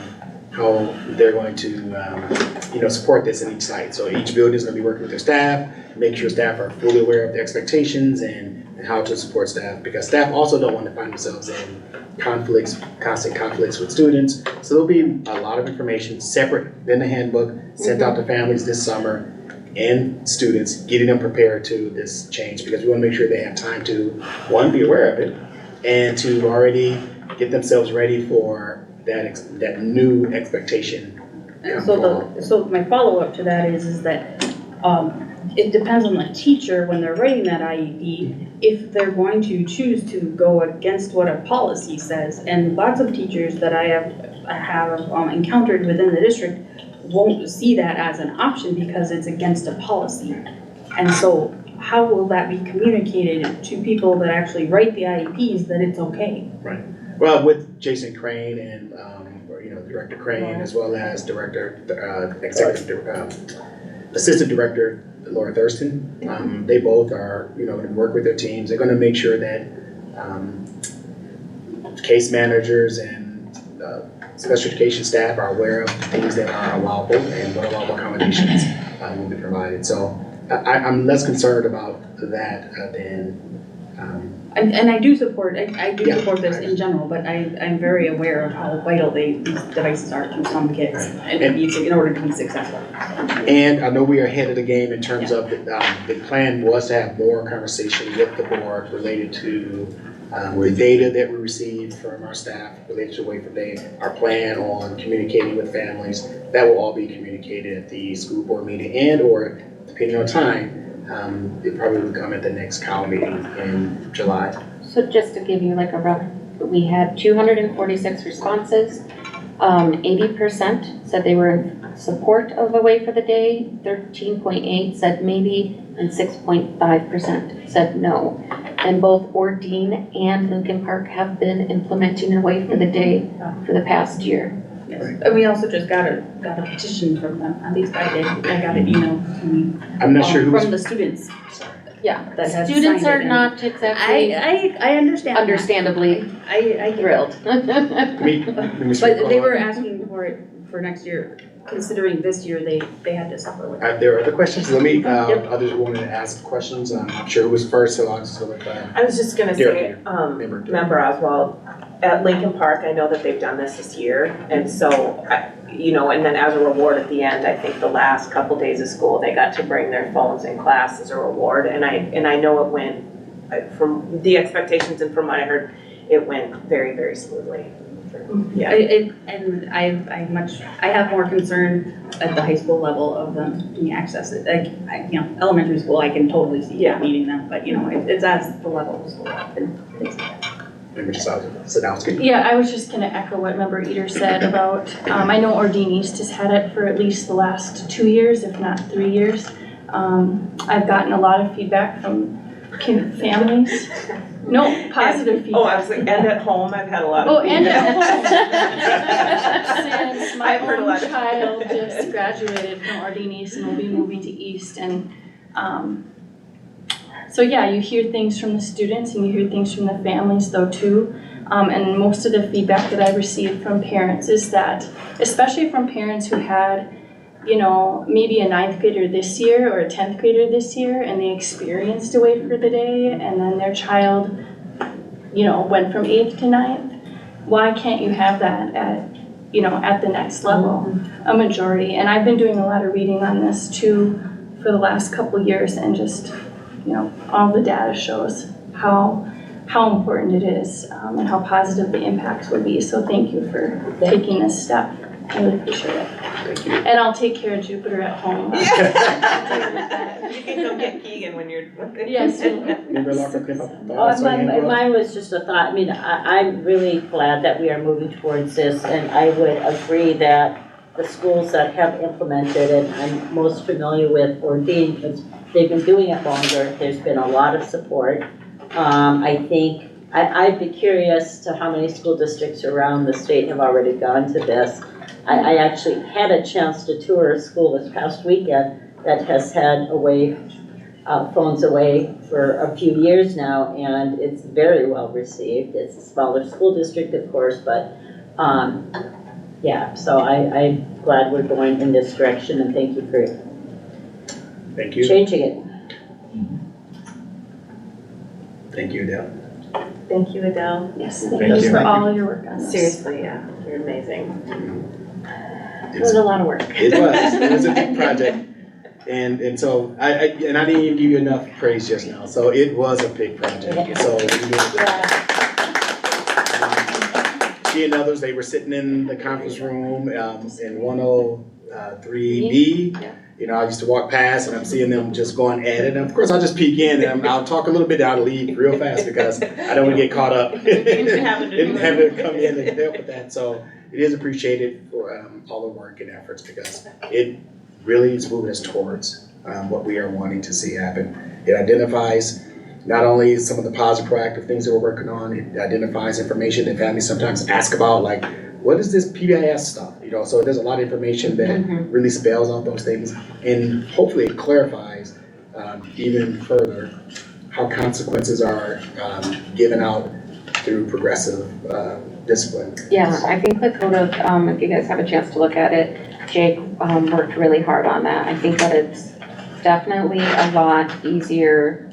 how they're going to, support this in each site. So each building is going to be working with their staff, make sure staff are fully aware of the expectations and how to support staff, because staff also don't want to find themselves in constant conflicts with students. So there'll be a lot of information separate than the handbook sent out to families this summer, and students, getting them prepared to this change, because we want to make sure they have time to, one, be aware of it, and to already get themselves ready for that new expectation. And so my follow-up to that is that, it depends on the teacher when they're writing that IEP, if they're going to choose to go against what a policy says. And lots of teachers that I have encountered within the district won't see that as an option because it's against a policy. And so how will that be communicated to people that actually write the IEPs that it's okay? Right. Well, with Jason Crane and, Director Crane, as well as Assistant Director Laura Thurston, they both are, going to work with their teams. They're going to make sure that case managers and special education staff are aware of things that are allowable and what allowable accommodations will be provided. So I'm less concerned about that than. And I do support, I do support this in general, but I'm very aware of how vital these devices are to some kids in order to be successful. And I know we are ahead of the game in terms of the plan was to have more conversation with the board related to the data that we received from our staff related to Wait for Day, our plan on communicating with families. That will all be communicated at the school board meeting or depending on time, it probably will come at the next COW meeting in July. So just to give you like a rough, we had 246 responses. 80% said they were in support of a Way for the Day, 13.8 said maybe, and 6.5% said no. And both Ordine and Lincoln Park have been implementing a Way for the Day for the past year. Yes. And we also just got a petition from them, at least I did. I got an email to me. I'm not sure who from the students. Yeah, That have students signed are it. not exactly I understand. that. understandably I thrilled. Let me But they were asking for it for next year, considering this year they had to suffer with it. There are other questions. Let me, others wanted to ask questions. I'm not sure who was first, so I'll just go with I was just gonna say, Member Oswald, at Lincoln Park, I know that they've done this year, and so, and then as a reward at the end, I think the last couple days of school, they got to bring their phones in class as a reward, and I know it went, from the expectations and from what I heard, it went very, very smoothly. Yeah. I have more concern at the high school level of them being accessed. Elementary school, I can totally see needing them, but it's at the level of school. Yeah, I was just gonna echo what Member Eater said about, I know Ordine East has had it for at least the last 2 years, if not 3 years. I've gotten a lot of feedback from families. No, positive feedback. Oh, I was like, and at home, I've had a lot of. Oh, and at home. Since my I've heard a own lot of- child just graduated from Ordine East and will be moving to East, and so yeah, you hear things from the students and you hear things from the families though too. And most of the feedback that I received from parents is that, especially from parents who had, maybe a 9th grader this year or a 10th grader this year, and they experienced a Way for the Day, and then their child, went from 8th to 9th. Why can't you have that at the next level? A majority. And I've been doing a lot of reading on this too for the last couple years, and just, all the data shows how important it is, and how positive the impacts would be. So thank you for taking this step. I really appreciate it. Thank you. And I'll take care of Jupiter at home. You can come get Keegan when you're. Yes. Member Lawson, thoughts on handbook? Mine was just a thought. I mean, I'm really glad that we are moving towards this, and I would agree that the schools that have implemented it, I'm most familiar with Ordine, because they've been doing it longer. There's been a lot of support. I think, I'd be curious to how many school districts around the state have already gone to this. I actually had a chance to tour a school this past weekend that has had phones away for a few years now, and it's very well received. It's a smaller school district, of course, but so I'm glad we're going in this direction, and thank you for changing it. Thank you, Adele. Thank you, Adele. Yes, thank you for all of your work on this. Seriously, yeah, you're amazing. It was a lot of work. It was a big project. And so I didn't even give you enough praise just now. So it was a big project. So she and others, they were sitting in the conference room in 103B. You know, I used to walk past and I'm seeing them just going at it. And of course, I'll just peek in and I'll talk a little bit, I'll leave real fast because I don't want to get caught up and having to come in and help with that. So it is appreciated for all the work and efforts because it really is moving us towards what we are wanting to see happen. It identifies not only some of the positive, proactive things that we're working on, it identifies information that families sometimes ask about, like, what is this PBIS stuff? You know, so there's a lot of information that really spells out those things, and hopefully it clarifies even further how consequences are given out through progressive discipline. Yeah, I think the code of, if you guys have a chance to look at it, Jake worked really hard on that. I think that it's definitely a lot easier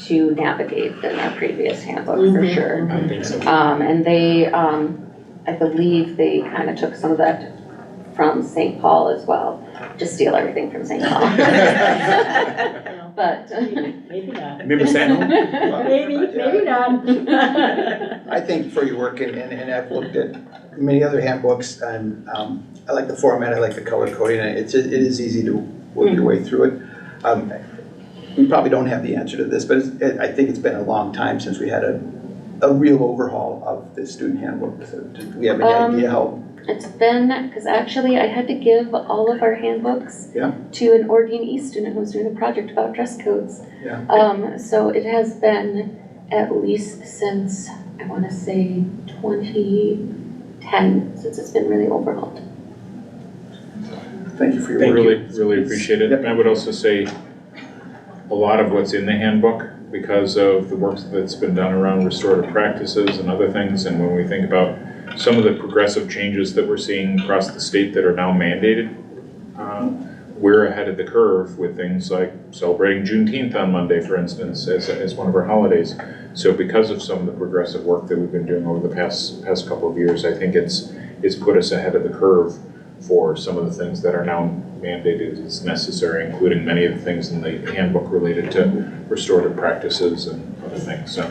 to navigate than our previous handbook, for sure. I think so. And they, I believe they kind of took some of that from St. Paul as well, to steal everything from St. Paul. But Maybe not. Remember Sanhome? Maybe not. I thank you for your work, and I've looked at many other handbooks, and I like the format, I like the color coding, and it is easy to work your way through it. We probably don't have the answer to this, but I think it's been a long time since we had a real overhaul of the student handbook. So do we have any idea how? it's been, because actually I had to give all of our handbooks to an Oregon East student who was doing a project about dress codes. So it has been at least since, I want to say 2010, since it's been really overhauled. Thank you for your work. Really appreciate it. And I would also say a lot of what's in the handbook, because of the work that's been done around restorative practices and other things, and when we think about some of the progressive changes that we're seeing across the state that are now mandated, we're ahead of the curve with things like celebrating Juneteenth on Monday, for instance, as one of our holidays. So because of some of the progressive work that we've been doing over the past couple of years, I think it's put us ahead of the curve for some of the things that are now mandated as necessary, including many of the things in the handbook related to restorative practices and other things. So,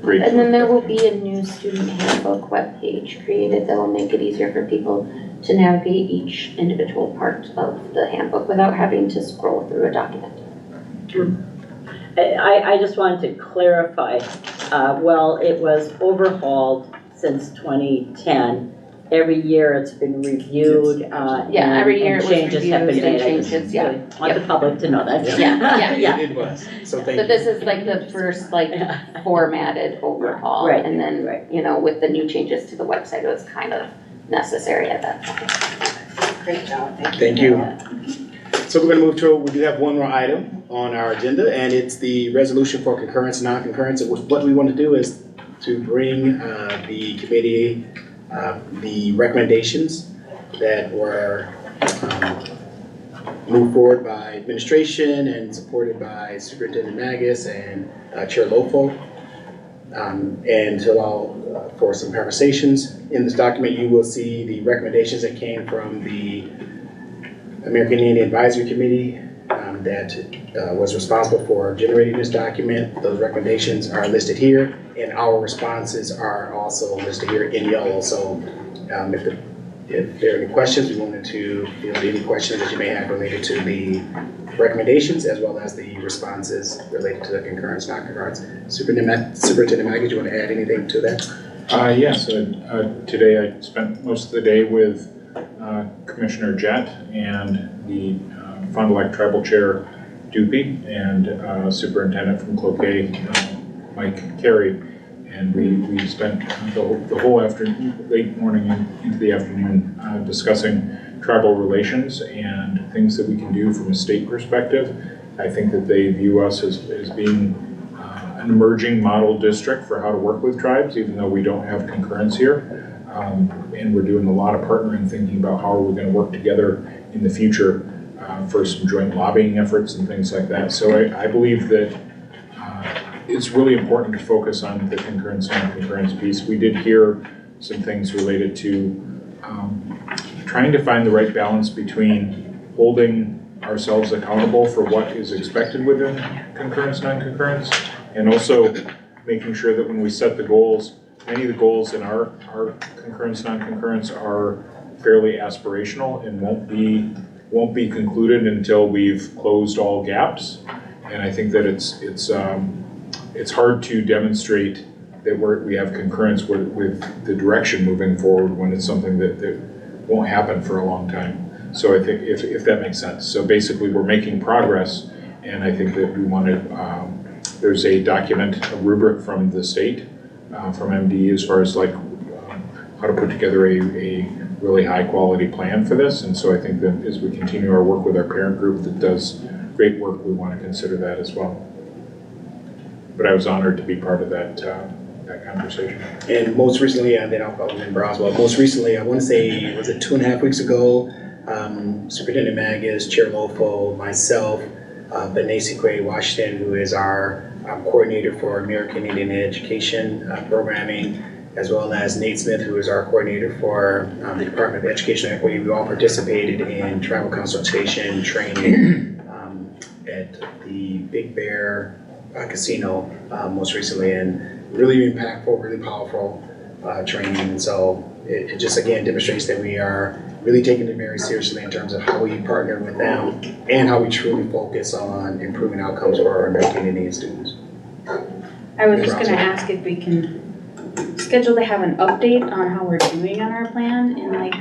great. And then there will be a new student handbook webpage created that will make it easier for people to navigate each individual part of the handbook without having to scroll through a document. I just wanted to clarify, well, it was overhauled since 2010. Every year it's been reviewed, every year it was changes have been reviewed and made. changes, I want the public to know that. It was, so thank you. But this is like the first formatted overhaul. Right. And then, you know, with the new changes to the website, it was kind of necessary at that point. Great job, Thank you. So we're going to move to, we do have one more item on our agenda, and it's the resolution for concurrence and non-concurrence. And what we want to do is to bring the committee the recommendations that were moved forward by administration and supported by Superintendent Magus and Chair Lofo, and to allow for some conversations. In this document, you will see the recommendations that came from the American Indian Advisory Committee that was responsible for generating this document. Those recommendations are listed here, and our responses are also listed here in yellow. So if there are any questions, we wanted to field any questions that you may have related to the recommendations as well as the responses related to the concurrence, non-concurrence. Superintendent Magus, do you want to add anything to that? Yes, today I spent most of the day with Commissioner Jett and the Fond du Lac Tribal Chair Dupe and Superintendent from Cloquet, Mike Carey, and we spent the whole afternoon, late morning into the afternoon, discussing tribal relations and things that we can do from a state perspective. I think that they view us as being an emerging model district for how to work with tribes, even though we don't have concurrence here. And we're doing a lot of partnering, thinking about how are we going to work together in the future for some joint lobbying efforts and things like that. So I believe that it's really important to focus on the concurrence and non-concurrence piece. We did hear some things related to trying to find the right balance between holding ourselves accountable for what is expected within concurrence, non-concurrence, and also making sure that when we set the goals, many of the goals in our concurrence, non-concurrence are fairly aspirational and won't be concluded until we've closed all gaps. And I think that it's hard to demonstrate that we have concurrence with the direction moving forward when it's something that won't happen for a long time. So I think if that makes sense. So basically we're making progress, and I think that we want to, there's a document, a rubric from the state, from MD, as far as like how to put together a really high quality plan for this. And so I think that as we continue our work with our parent group that does great work, we want to consider that as well. But I was honored to be part of that conversation. And most recently, and then I'll call Member Oswald, most recently, I want to say, was it 2.5 weeks ago, Superintendent Magus, Chair Lofo, myself, Benesi Quay Washington, who is our coordinator for American Indian Education programming, as well as Nate Smith, who is our coordinator for the Department of Education and Equity. We all participated in travel consultation training at the Big Bear Casino most recently, and really impactful, really powerful training. And so it just again demonstrates that we are really taking it very seriously in terms of how we partner with them and how we truly focus on improving outcomes for our American Indian students. I was just gonna ask if we can schedule to have an update on how we're doing on our plan in like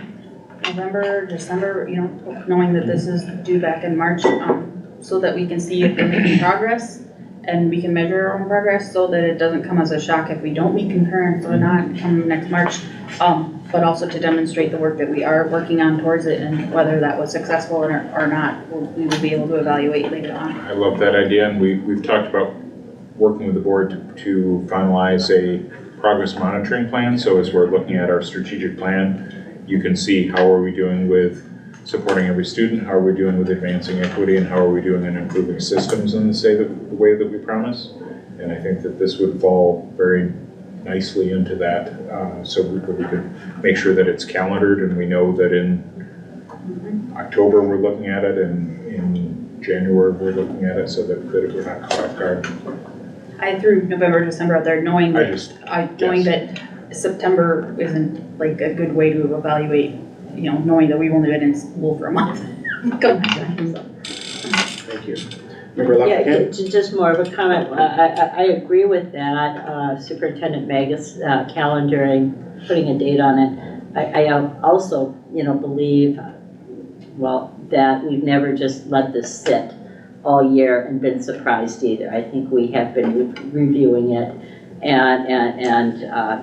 November, December, you know, knowing that this is due back in March, so that we can see if we're making progress and we can measure our own progress so that it doesn't come as a shock if we don't meet concurrence or not come next March. But also to demonstrate the work that we are working on towards it, and whether that was successful or not, we will be able to evaluate later on. I love that idea, and we've talked about working with the board to finalize a progress monitoring plan. So as we're looking at our strategic plan, you can see how are we doing with supporting every student, how are we doing with advancing equity, and how are we doing in improving systems in the way that we promise. And I think that this would fall very nicely into that, so we could make sure that it's calendared and we know that in October we're looking at it, and in January we're looking at it, so that we're not caught off guard. I threw November, December out there knowing that September isn't like a good way to evaluate, you know, knowing that we've only been in school for a month. Thank you. Member Yeah, LaFontaine? just more of a comment. I agree with that. Superintendent Magus calendaring, putting a date on it. I also, you know, believe, well, that we've never just let this sit all year and been surprised either. I think we have been reviewing it and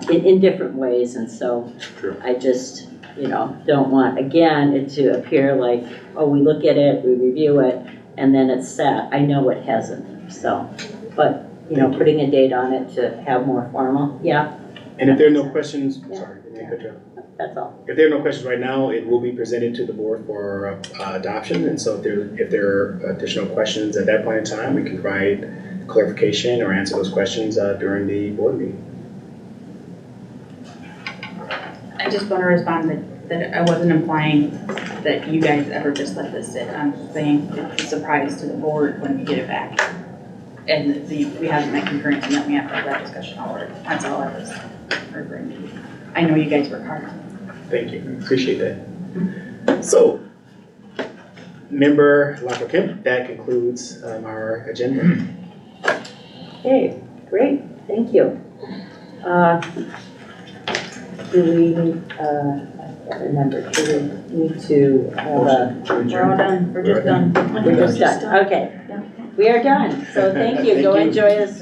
in different ways, and so True. I just, you know, don't want again it to appear like, oh, we look at it, we review it, and then it's set. I know it hasn't. So, but you know, putting a date on it to have more formal, yeah. And if there are no questions, Yeah. sorry, let me cut you off. That's all. If there are no questions right now, it will be presented to the board for adoption. And so if there are additional questions at that point in time, we can provide clarification or answer those questions during the board meeting. I just want to respond that I wasn't implying that you guys ever just let this sit. I'm just saying it's a surprise to the board when we get it back. And we haven't met concurrence, and that we have to have that discussion all over. That's all I was referring to. I know you guys work hard. Thank you, appreciate that. So, Member LaFontaine, that concludes our agenda. Okay, great, thank you. Do we, I can't remember, do we need to have a? We're all done. We're just done. We're just done, okay. We are done, so thank you, go enjoy this.